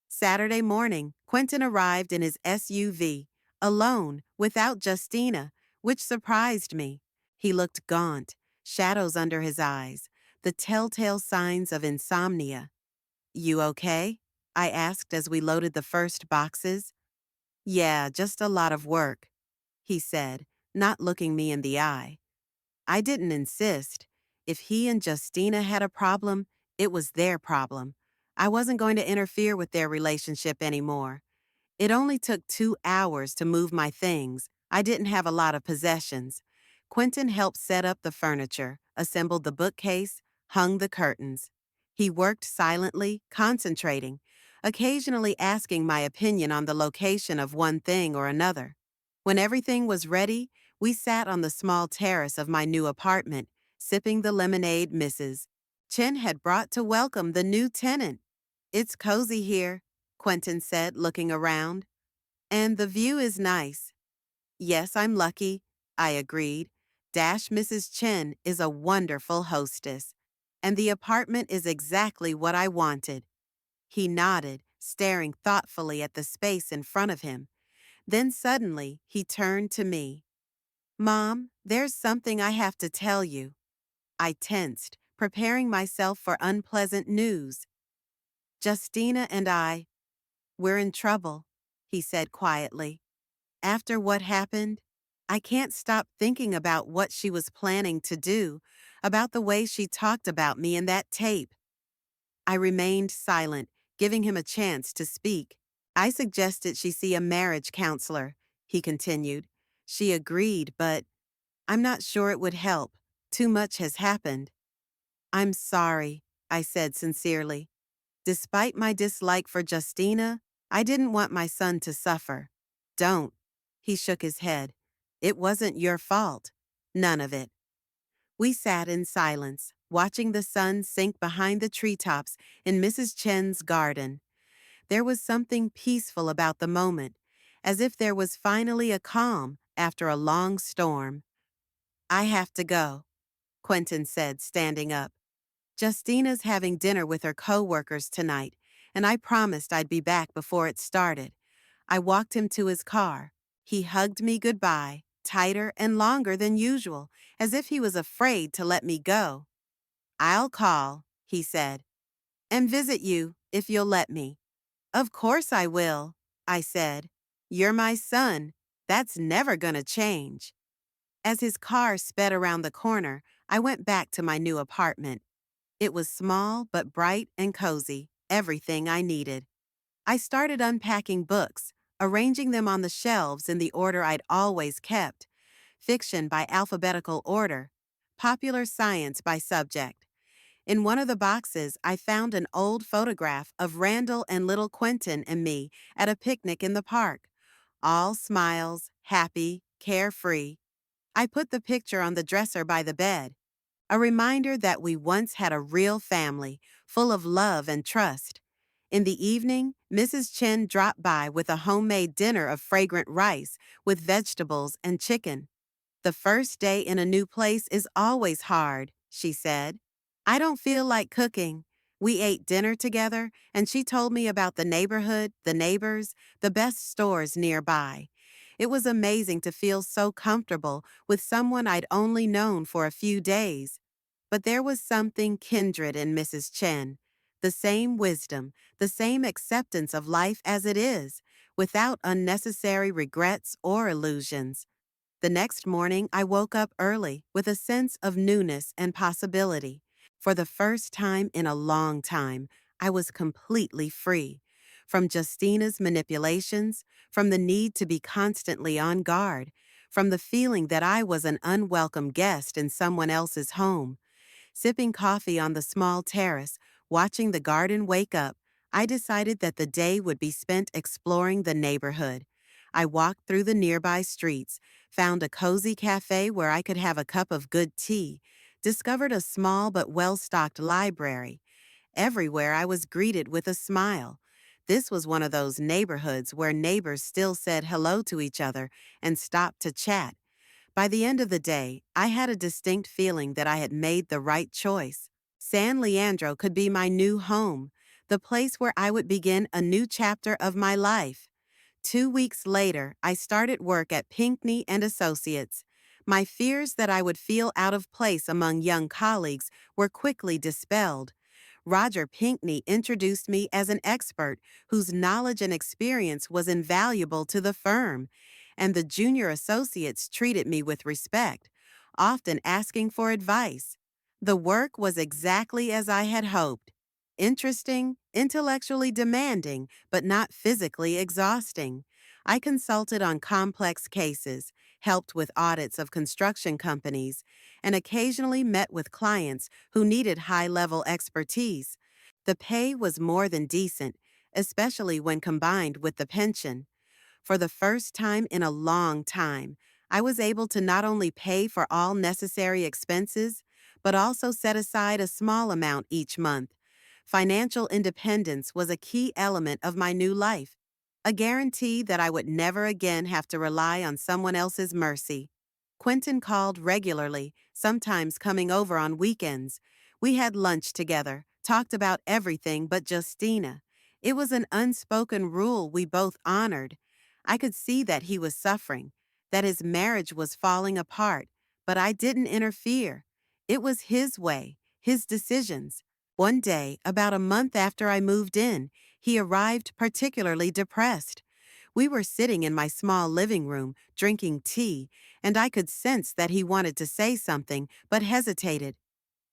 Saturday morning, Quentin arrived in his SUV, alone, without Justina, which surprised me. He looked gaunt, shadows under his eyes, the telltale signs of insomnia. You okay? I asked as we loaded the first boxes. Yeah, just a lot of work, he said, not looking me in the eye. I didn't insist. If he and Justina had a problem, it was their problem. I wasn't going to interfere with their relationship anymore. It only took 2 hours to move my things. I didn't have a lot of possessions. Quentin helped set up the furniture, assembled the bookcase, hung the curtains. He worked silently, concentrating, occasionally asking my opinion on the location of one thing or another. When everything was ready, we sat on the small terrace of my new apartment, sipping the lemonade Mrs. Chen had brought to welcome the new tenant. It's cozy here, Quentin said, looking around. And the view is nice. Yes, I'm lucky, I agreed. Mrs. Chen is a wonderful hostess. And the apartment is exactly what I wanted. He nodded, staring thoughtfully at the space in front of him. Then suddenly, he turned to me. Mom, there's something I have to tell you. I tensed, preparing myself for unpleasant news. Justina and we're in trouble, he said quietly. After what happened, I can't stop thinking about what she was planning to do, about the way she talked about me in that tape. I remained silent, giving him a chance to speak. I suggested she see a marriage counselor, he continued. She agreed, but I'm not sure it would help. Too much has happened. I'm sorry, I said sincerely. Despite my dislike for Justina, I didn't want my son to suffer. Don't. He shook his head. It wasn't your fault. None of it. We sat in silence, watching the sun sink behind the treetops in Mrs. Chen's garden. There was something peaceful about the moment, as if there was finally a calm after a long storm. I have to go, Quentin said, standing up. Justina's having dinner with her co-workers tonight, and I promised I'd be back before it started. I walked him to his car. He hugged me goodbye, tighter and longer than usual, as if he was afraid to let me go. I'll call, he said, and visit you if you'll let me. Of course I will, I said. You're my son. That's never gonna change. As his car sped around the corner, I went back to my new apartment. It was small but bright and cozy, everything I needed. I started unpacking books, arranging them on the shelves in the order I'd always kept. Fiction by alphabetical order, popular science by subject. In one of the boxes, I found an old photograph of Randall and little Quentin and me at a picnic in the park. All smiles, happy, carefree. I put the picture on the dresser by the bed. A reminder that we once had a real family, full of love and trust. In the evening, Mrs. Chen dropped by with a homemade dinner of fragrant rice with vegetables and chicken. The first day in a new place is always hard, she said. I don't feel like cooking. We ate dinner together, and she told me about the neighborhood, the neighbors, the best stores nearby. It was amazing to feel so comfortable with someone I'd only known for a few days. But there was something kindred in Mrs. Chen. The same wisdom, the same acceptance of life as it is, without unnecessary regrets or illusions. The next morning, I woke up early with a sense of newness and possibility. For the first time in a long time, I was completely free. From Justina's manipulations, from the need to be constantly on guard, from the feeling that I was an unwelcome guest in someone else's home. Sipping coffee on the small terrace, watching the garden wake up, I decided that the day would be spent exploring the neighborhood. I walked through the nearby streets, found a cozy cafe where I could have a cup of good tea, discovered a small but well-stocked library. Everywhere I was greeted with a smile. This was one of those neighborhoods where neighbors still said hello to each other and stopped to chat. By the end of the day, I had a distinct feeling that I had made the right choice. San Leandro could be my new home, the place where I would begin a new chapter of my life. 2 weeks later, I started work at Pinckney and Associates. My fears that I would feel out of place among young colleagues were quickly dispelled. Roger Pinckney introduced me as an expert whose knowledge and experience was invaluable to the firm, and the junior associates treated me with respect, often asking for advice. The work was exactly as I had hoped. Interesting, intellectually demanding, but not physically exhausting. I consulted on complex cases, helped with audits of construction companies, and occasionally met with clients who needed high-level expertise. The pay was more than decent, especially when combined with the pension. For the first time in a long time, I was able to not only pay for all necessary expenses, but also set aside a small amount each month. Financial independence was a key element of my new life, a guarantee that I would never again have to rely on someone else's mercy. Quentin called regularly, sometimes coming over on weekends. We had lunch together, talked about everything but Justina. It was an unspoken rule we both honored. I could see that he was suffering, that his marriage was falling apart, but I didn't interfere. It was his way, his decisions. One day, about a month after I moved in, he arrived particularly depressed. We were sitting in my small living room, drinking tea, and I could sense that he wanted to say something, but hesitated.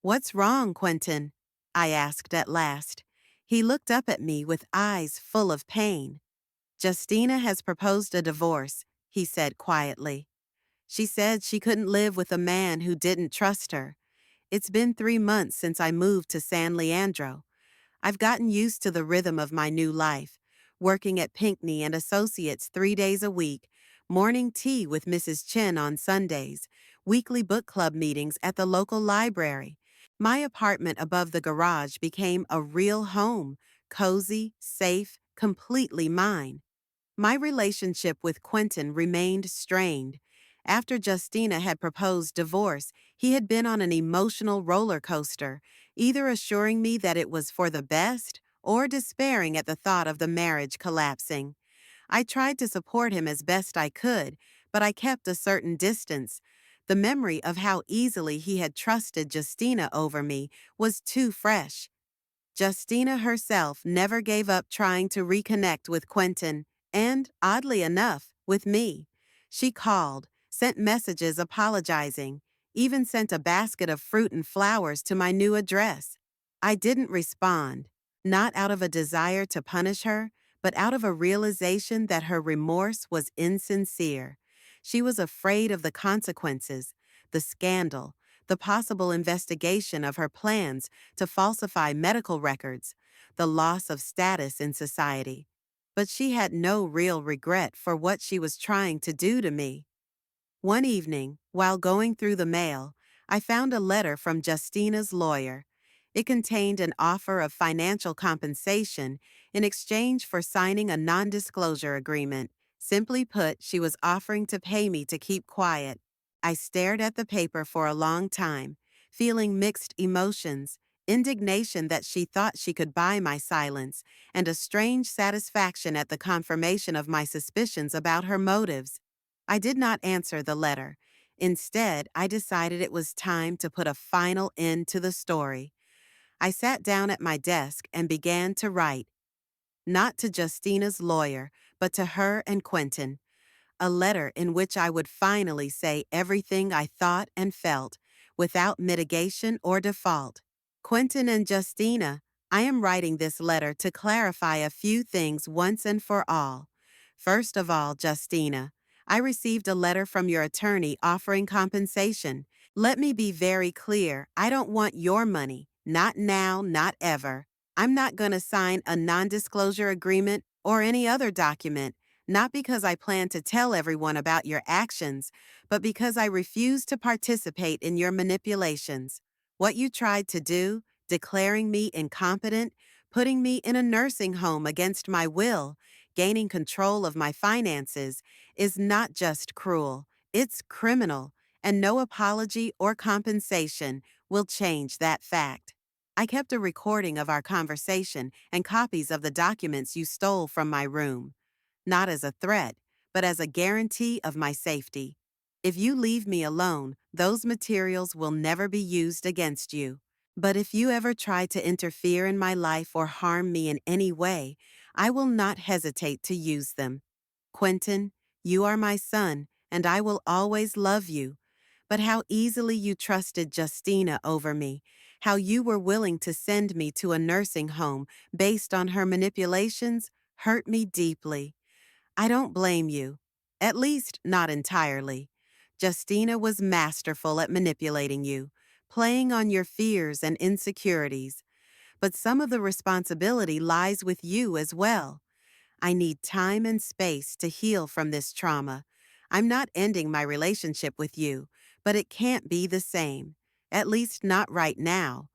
"What's wrong, Quentin?" I asked at last. He looked up at me with eyes full of pain. "Justina has proposed a divorce," he said quietly. "She said she couldn't live with a man who didn't trust her. It's been 3 months since I moved to San Leandro. I've gotten used to the rhythm of my new life, working at Pinckney and Associates 3 days a week, morning tea with Mrs. Chen on Sundays, weekly book club meetings at the local library. My apartment above the garage became a real home, cozy, safe, completely mine. My relationship with Quentin remained strained. After Justina had proposed divorce, he had been on an emotional roller coaster, either assuring me that it was for the best or despairing at the thought of the marriage collapsing. I tried to support him as best I could, but I kept a certain distance. The memory of how easily he had trusted Justina over me was too fresh. Justina herself never gave up trying to reconnect with Quentin, and, oddly enough, with me. She called, sent messages apologizing, even sent a basket of fruit and flowers to my new address. I didn't respond, not out of a desire to punish her, but out of a realization that her remorse was insincere. She was afraid of the consequences, the scandal, the possible investigation of her plans to falsify medical records, the loss of status in society. But she had no real regret for what she was trying to do to me. One evening, while going through the mail, I found a letter from Justina's lawyer. It contained an offer of financial compensation in exchange for signing a non-disclosure agreement. Simply put, she was offering to pay me to keep quiet. I stared at the paper for a long time, feeling mixed emotions, indignation that she thought she could buy my silence, and a strange satisfaction at the confirmation of my suspicions about her motives. I did not answer the letter. Instead, I decided it was time to put a final end to the story. I sat down at my desk and began to write, not to Justina's lawyer, but to her and Quentin, a letter in which I would finally say everything I thought and felt, without mitigation or default. Quentin and Justina, I am writing this letter to clarify a few things once and for all. First of all, Justina, I received a letter from your attorney offering compensation. Let me be very clear, I don't want your money. Not now, not ever. I'm not going to sign a non-disclosure agreement or any other document, not because I plan to tell everyone about your actions, but because I refuse to participate in your manipulations. What you tried to do, declaring me incompetent, putting me in a nursing home against my will, gaining control of my finances, is not just cruel, It's criminal, and no apology or compensation will change that fact. I kept a recording of our conversation and copies of the documents you stole from my room, not as a threat, but as a guarantee of my safety. If you leave me alone, those materials will never be used against you. But if you ever try to interfere in my life or harm me in any way, I will not hesitate to use them. Quentin, you are my son, and I will always love you. But how easily you trusted Justina over me, how you were willing to send me to a nursing home based on her manipulations, hurt me deeply. I don't blame you, at least not entirely. Justina was masterful at manipulating you, playing on your fears and insecurities. But some of the responsibility lies with you as well. I need time and space to heal from this trauma. I'm not ending my relationship with you, but it can't be the same, at least not right now.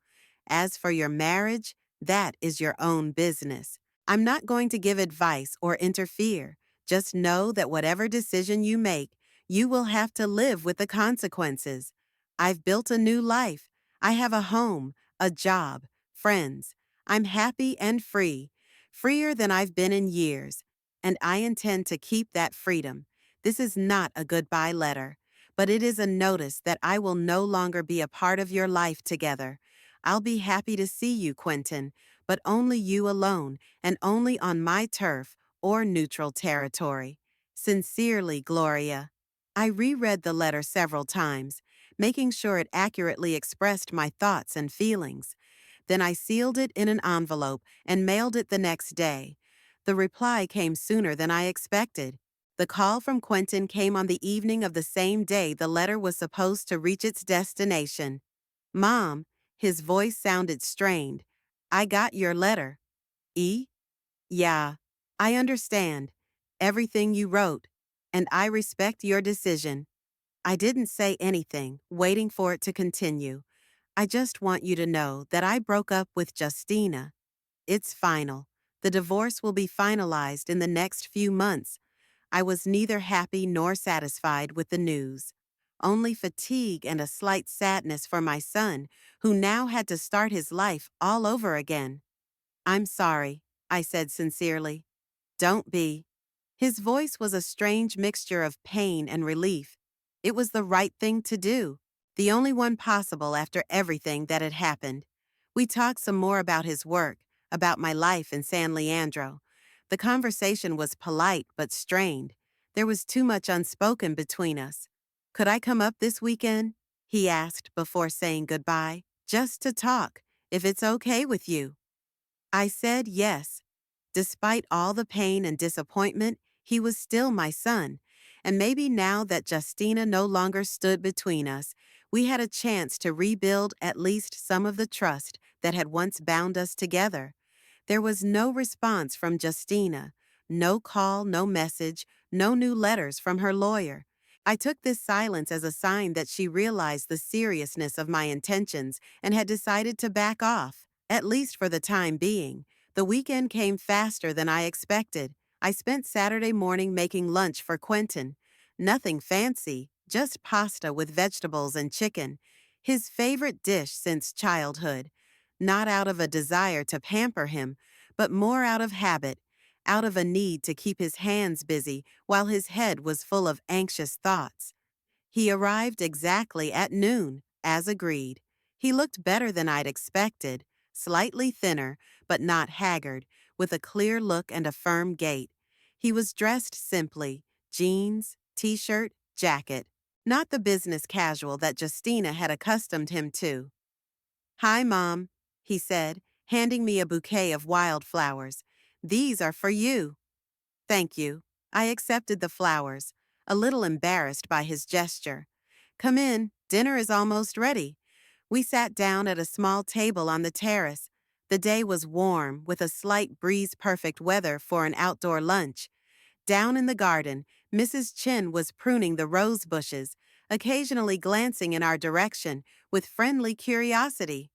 As for your marriage, that is your own business. I'm not going to give advice or interfere. Just know that whatever decision you make, you will have to live with the consequences. I've built a new life. I have a home, a job, friends. I'm happy and free, freer than I've been in years, and I intend to keep that freedom. This is not a goodbye letter, but it is a notice that I will no longer be a part of your life together. I'll be happy to see you, Quentin, but only you alone and only on my turf or neutral territory. Sincerely, Gloria. I reread the letter several times, making sure it accurately expressed my thoughts and feelings. Then I sealed it in an envelope and mailed it the next day. The reply came sooner than I expected. The call from Quentin came on the evening of the same day the letter was supposed to reach its destination. Mom, his voice sounded strained. I got your letter. E? Yeah, I understand. Everything you wrote. And I respect your decision. I didn't say anything, waiting for it to continue. I just want you to know that I broke up with Justina. It's final. The divorce will be finalized in the next few months. I was neither happy nor satisfied with the news. Only fatigue and a slight sadness for my son, who now had to start his life all over again. I'm sorry, I said sincerely. Don't be. His voice was a strange mixture of pain and relief. It was the right thing to do, the only one possible after everything that had happened. We talked some more about his work, about my life in San Leandro. The conversation was polite but strained. There was too much unspoken between us. Could I come up this weekend? He asked before saying goodbye, just to talk, if it's okay with you. I said yes. Despite all the pain and disappointment, he was still my son, and maybe now that Justina no longer stood between us, we had a chance to rebuild at least some of the trust that had once bound us together. There was no response from Justina, no call, no message, no new letters from her lawyer. I took this silence as a sign that she realized the seriousness of my intentions and had decided to back off, at least for the time being. The weekend came faster than I expected. I spent Saturday morning making lunch for Quentin. Nothing fancy, just pasta with vegetables and chicken. His favorite dish since childhood. Not out of a desire to pamper him, but more out of habit, out of a need to keep his hands busy while his head was full of anxious thoughts. He arrived exactly at noon, as agreed. He looked better than I'd expected, slightly thinner, but not haggard, with a clear look and a firm gait. He was dressed simply, jeans, t-shirt, jacket, not the business casual that Justina had accustomed him to. Hi, Mom, he said, handing me a bouquet of wildflowers. These are for you. Thank you. I accepted the flowers, a little embarrassed by his gesture. Come in, dinner is almost ready. We sat down at a small table on the terrace. The day was warm, with a slight breeze-perfect weather for an outdoor lunch. Down in the garden, Mrs. Chin was pruning the rose bushes, occasionally glancing in our direction with friendly curiosity.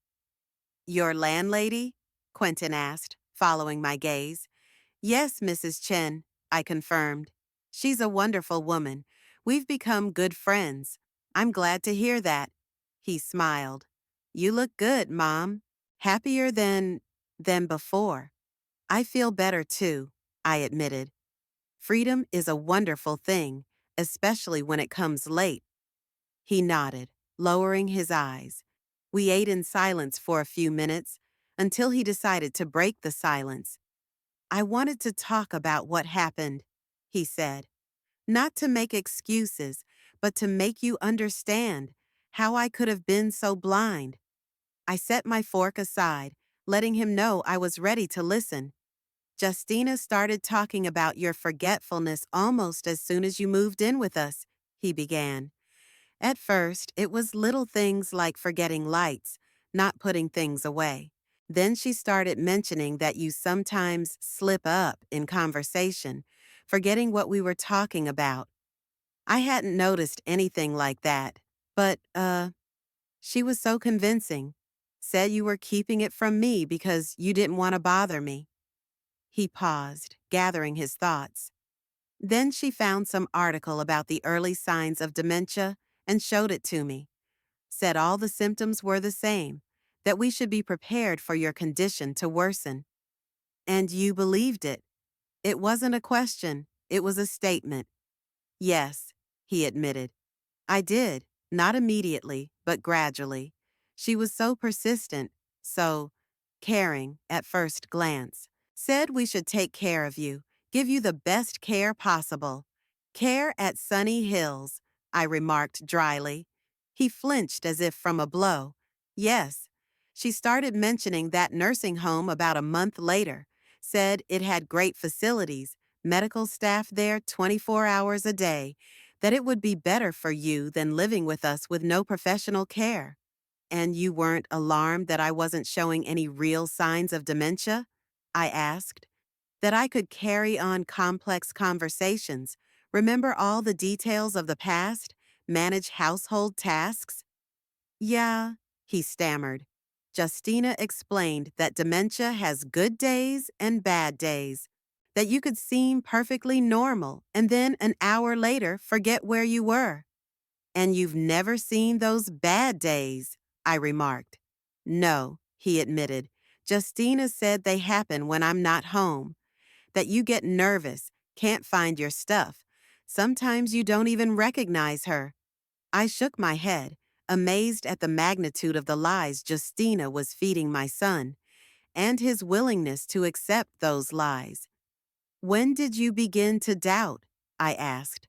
Your landlady? Quentin asked, following my gaze. Yes, Mrs. Chen, I confirmed. She's a wonderful woman. We've become good friends. I'm glad to hear that. He smiled. You look good, Mom. Happier than before. I feel better too, I admitted. Freedom is a wonderful thing, especially when it comes late. He nodded, lowering his eyes. We ate in silence for a few minutes until he decided to break the silence. I wanted to talk about what happened, he said. Not to make excuses, but to make you understand how I could have been so blind. I set my fork aside, letting him know I was ready to listen. Justina started talking about your forgetfulness almost as soon as you moved in with us, he began. At first, it was little things like forgetting lights, not putting things away. Then she started mentioning that you sometimes slip up in conversation, forgetting what we were talking about. I hadn't noticed anything like that, but, she was so convincing. Said you were keeping it from me because you didn't want to bother me. He paused, gathering his thoughts. Then she found some article about the early signs of dementia and showed it to me. Said all the symptoms were the same, that we should be prepared for your condition to worsen. And you believed it. It wasn't a question, it was a statement. Yes, he admitted. I did, not immediately, but gradually. She was so persistent, so caring at first glance. Said we should take care of you, give you the best care possible. Care at Sunny Hills, I remarked dryly. He flinched as if from a blow. Yes. She started mentioning that nursing home about a month later. Said it had great facilities, medical staff there 24 hours a day, that it would be better for you than living with us with no professional care. And you weren't alarmed that I wasn't showing any real signs of dementia? I asked. That I could carry on complex conversations, remember all the details of the past, manage household tasks? Yeah, he stammered. Justina explained that dementia has good days and bad days, that you could seem perfectly normal and then an hour later forget where you were. And you've never seen those bad days, I remarked. No, he admitted. Justina said they happen when I'm not home, that you get nervous, can't find your stuff. Sometimes you don't even recognize her. I shook my head, amazed at the magnitude of the lies Justina was feeding my son, and his willingness to accept those lies. When did you begin to doubt? I asked.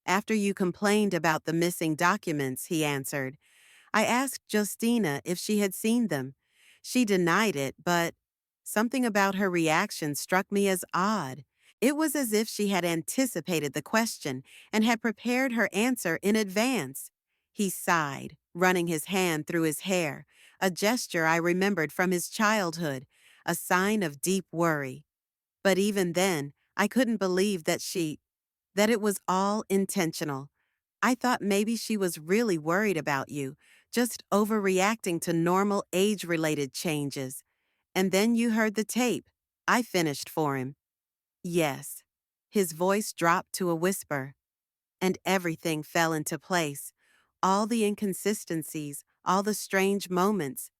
After you complained about the missing documents, he answered. I asked Justina if she had seen them. She denied it, but something about her reaction struck me as odd. It was as if she had anticipated the question and had prepared her answer in advance. He sighed, running his hand through his hair, a gesture I remembered from his childhood, a sign of deep worry. But even then, I couldn't believe that it was all intentional. I thought maybe she was really worried about you, just overreacting to normal age-related changes. And then you heard the tape. I finished for him. Yes. His voice dropped to a whisper, and everything fell into place. All the inconsistencies, all the strange moments.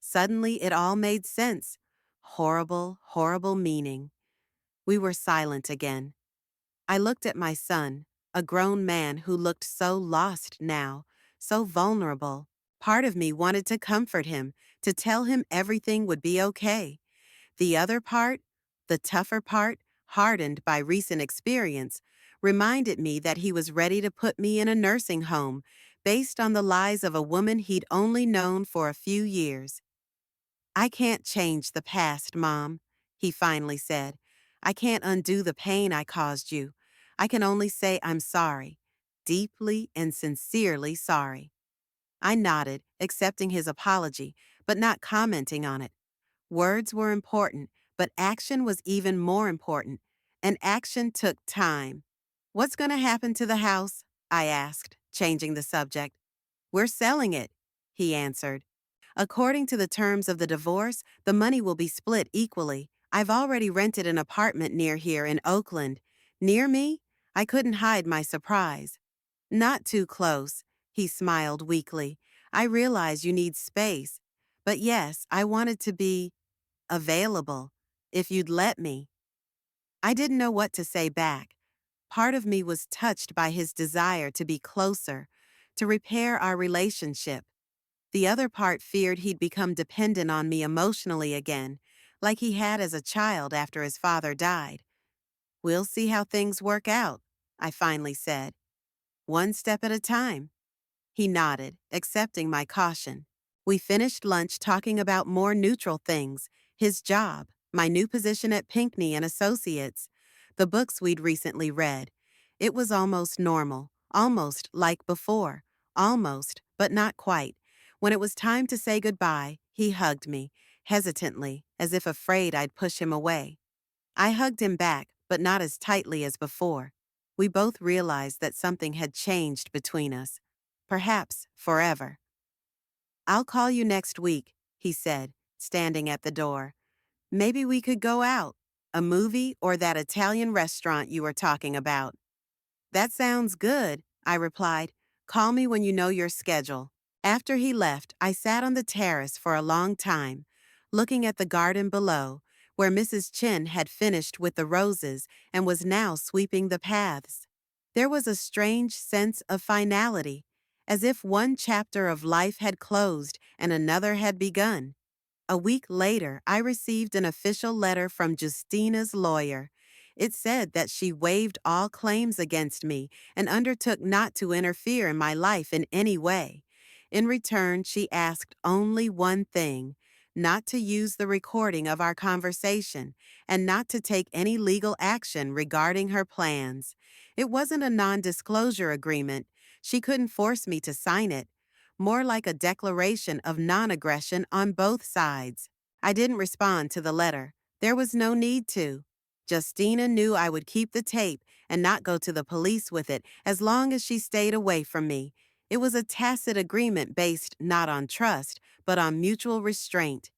Suddenly it all made sense. Horrible, horrible meaning. We were silent again. I looked at my son, a grown man who looked so lost now, so vulnerable. Part of me wanted to comfort him, to tell him everything would be okay. The other part, the tougher part, hardened by recent experience, reminded me that he was ready to put me in a nursing home based on the lies of a woman he'd only known for a few years. I can't change the past, Mom, he finally said. I can't undo the pain I caused you. I can only say I'm sorry, deeply and sincerely sorry. I nodded, accepting his apology, but not commenting on it. Words were important, but action was even more important, and action took time. What's going to happen to the house? I asked, changing the subject. We're selling it, he answered. According to the terms of the divorce, the money will be split equally. I've already rented an apartment near here in Oakland. Near me? I couldn't hide my surprise. Not too close, he smiled weakly. I realize you need space. But yes, I wanted to be available, if you'd let me. I didn't know what to say back. Part of me was touched by his desire to be closer, to repair our relationship. The other part feared he'd become dependent on me emotionally again, like he had as a child after his father died. We'll see how things work out, I finally said. One step at a time. He nodded, accepting my caution. We finished lunch talking about more neutral things, his job, my new position at Pinckney and Associates, the books we'd recently read. It was almost normal, almost like before, almost, but not quite. When it was time to say goodbye, he hugged me, hesitantly, as if afraid I'd push him away. I hugged him back, but not as tightly as before. We both realized that something had changed between us. Perhaps forever. I'll call you next week, he said, standing at the door. Maybe we could go out. A movie or that Italian restaurant you were talking about. That sounds good, I replied. Call me when you know your schedule. After he left, I sat on the terrace for a long time, looking at the garden below, where Mrs. Chen had finished with the roses and was now sweeping the paths. There was a strange sense of finality, as if one chapter of life had closed and another had begun. A week later, I received an official letter from Justina's lawyer. It said that she waived all claims against me and undertook not to interfere in my life in any way. In return, she asked only one thing: not to use the recording of our conversation and not to take any legal action regarding her plans. It wasn't a non-disclosure agreement. She couldn't force me to sign it. More like a declaration of non-aggression on both sides. I didn't respond to the letter. There was no need to. Justina knew I would keep the tape and not go to the police with it as long as she stayed away from me. It was a tacit agreement based not on trust, but on mutual restraint.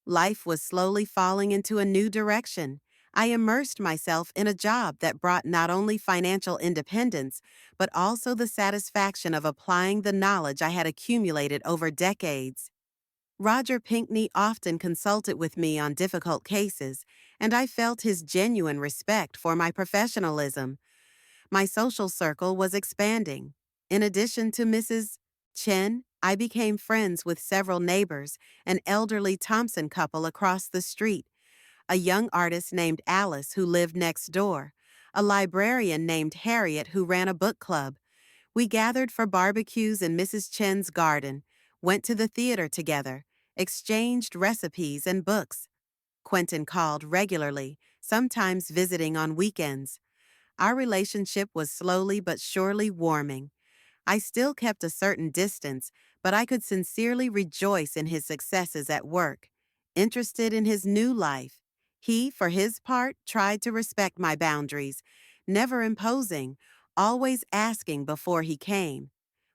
Life was slowly falling into a new direction. I immersed myself in a job that brought not only financial independence, but also the satisfaction of applying the knowledge I had accumulated over decades. Roger Pinckney often consulted with me on difficult cases, and I felt his genuine respect for my professionalism. My social circle was expanding. In addition to Mrs. Chen, I became friends with several neighbors, an elderly Thompson couple across the street, a young artist named Alice who lived next door, a librarian named Harriet who ran a book club. We gathered for barbecues in Mrs. Chen's garden, went to the theater together, exchanged recipes and books. Quentin called regularly, sometimes visiting on weekends. Our relationship was slowly but surely warming. I still kept a certain distance, but I could sincerely rejoice in his successes at work, interested in his new life. He, for his part, tried to respect my boundaries, never imposing, always asking before he came.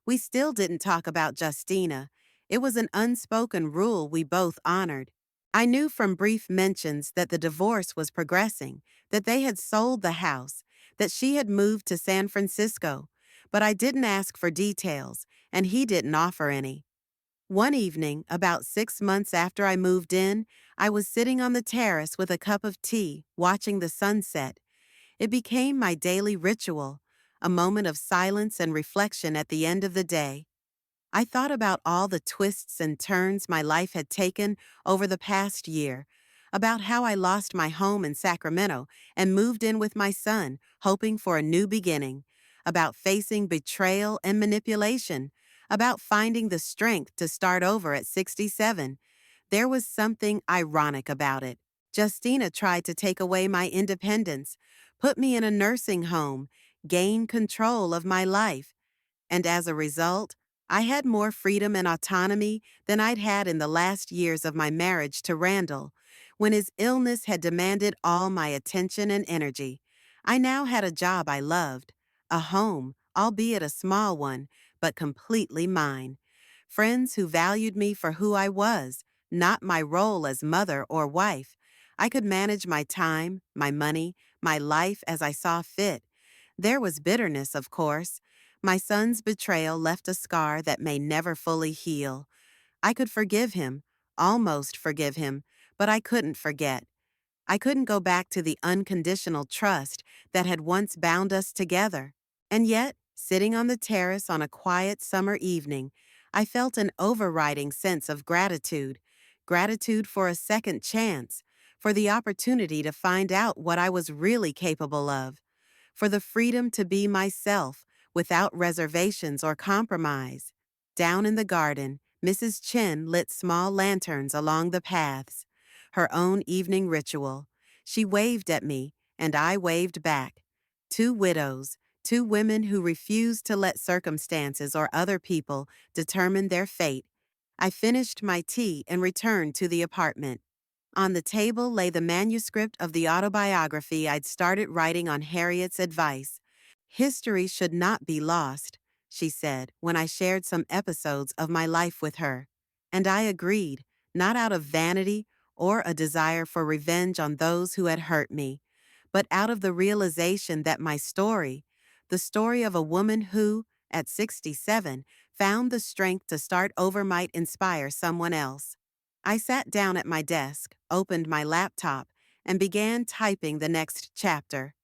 We still didn't talk about Justina. It was an unspoken rule we both honored. I knew from brief mentions that the divorce was progressing, that they had sold the house, that she had moved to San Francisco, but I didn't ask for details, and he didn't offer any. One evening, about 6 months after I moved in, I was sitting on the terrace with a cup of tea, watching the sunset. It became my daily ritual, a moment of silence and reflection at the end of the day. I thought about all the twists and turns my life had taken over the past year, about how I lost my home in Sacramento and moved in with my son, hoping for a new beginning, about facing betrayal and manipulation, about finding the strength to start over at 67. There was something ironic about it. Justina tried to take away my independence, put me in a nursing home, gain control of my life. And as a result, I had more freedom and autonomy than I'd had in the last years of my marriage to Randall, when his illness had demanded all my attention and energy. I now had a job I loved, a home, albeit a small one, but completely mine. Friends who valued me for who I was, not my role as mother or wife. I could manage my time, my money, my life as I saw fit. There was bitterness, of course. My son's betrayal left a scar that may never fully heal. I could forgive him, almost forgive him, but I couldn't forget. I couldn't go back to the unconditional trust that had once bound us together. And yet, sitting on the terrace on a quiet summer evening, I felt an overriding sense of gratitude. Gratitude for a second chance, for the opportunity to find out what I was really capable of, for the freedom to be myself without reservations or compromise. Down in the garden, Mrs. Chen lit small lanterns along the paths, her own evening ritual. She waved at me, and I waved back. Two widows, two women who refused to let circumstances or other people determine their fate. I finished my tea and returned to the apartment. On the table lay the manuscript of the autobiography I'd started writing on Harriet's advice. History should not be lost, she said when I shared some episodes of my life with her. And I agreed, not out of vanity or a desire for revenge on those who had hurt me, but out of the realization that my story, the story of a woman who, at 67, found the strength to start over, might inspire someone else. I sat down at my desk, opened my laptop, and began typing the next chapter.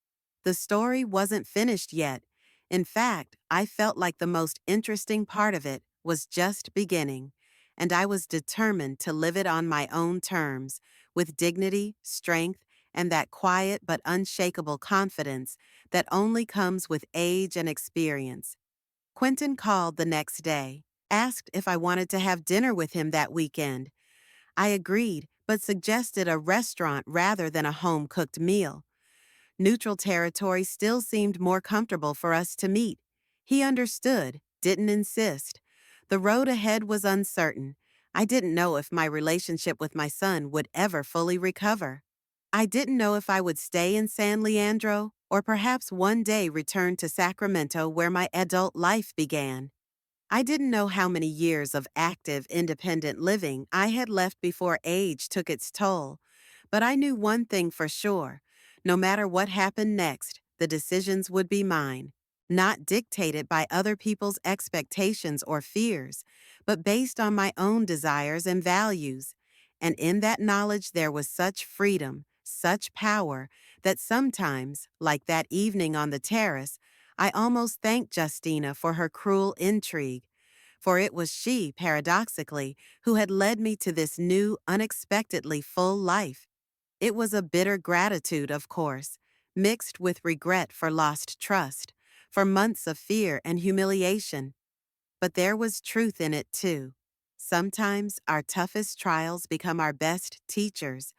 The story wasn't finished yet. In fact, I felt like the most interesting part of it was just beginning, and I was determined to live it on my own terms, with dignity, strength, and that quiet but unshakable confidence that only comes with age and experience. Quentin called the next day, asked if I wanted to have dinner with him that weekend. I agreed, but suggested a restaurant rather than a home-cooked meal. Neutral territory still seemed more comfortable for us to meet. He understood, didn't insist. The road ahead was uncertain. I didn't know if my relationship with my son would ever fully recover. I didn't know if I would stay in San Leandro or perhaps one day return to Sacramento where my adult life began. I didn't know how many years of active, independent living I had left before age took its toll, but I knew one thing for sure. No matter what happened next, the decisions would be mine, not dictated by other people's expectations or fears, but based on my own desires and values. And in that knowledge there was such freedom, such power, that sometimes, like that evening on the terrace, I almost thanked Justina for her cruel intrigue, for it was she, paradoxically, who had led me to this new, unexpectedly full life. It was a bitter gratitude, of course, mixed with regret for lost trust, for months of fear and humiliation. But there was truth in it, too. Sometimes our toughest trials become our best teachers,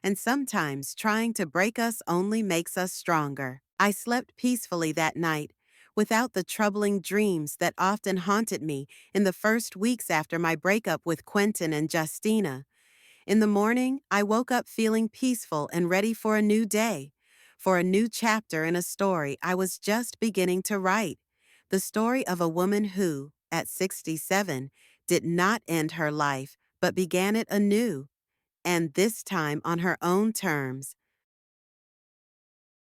and sometimes trying to break us only makes us stronger. I slept peacefully that night, without the troubling dreams that often haunted me in the first weeks after my breakup with Quentin and Justina. In the morning, I woke up feeling peaceful and ready for a new day, for a new chapter in a story I was just beginning to write. The story of a woman who, at 67, did not end her life, but began it anew, and this time on her own terms.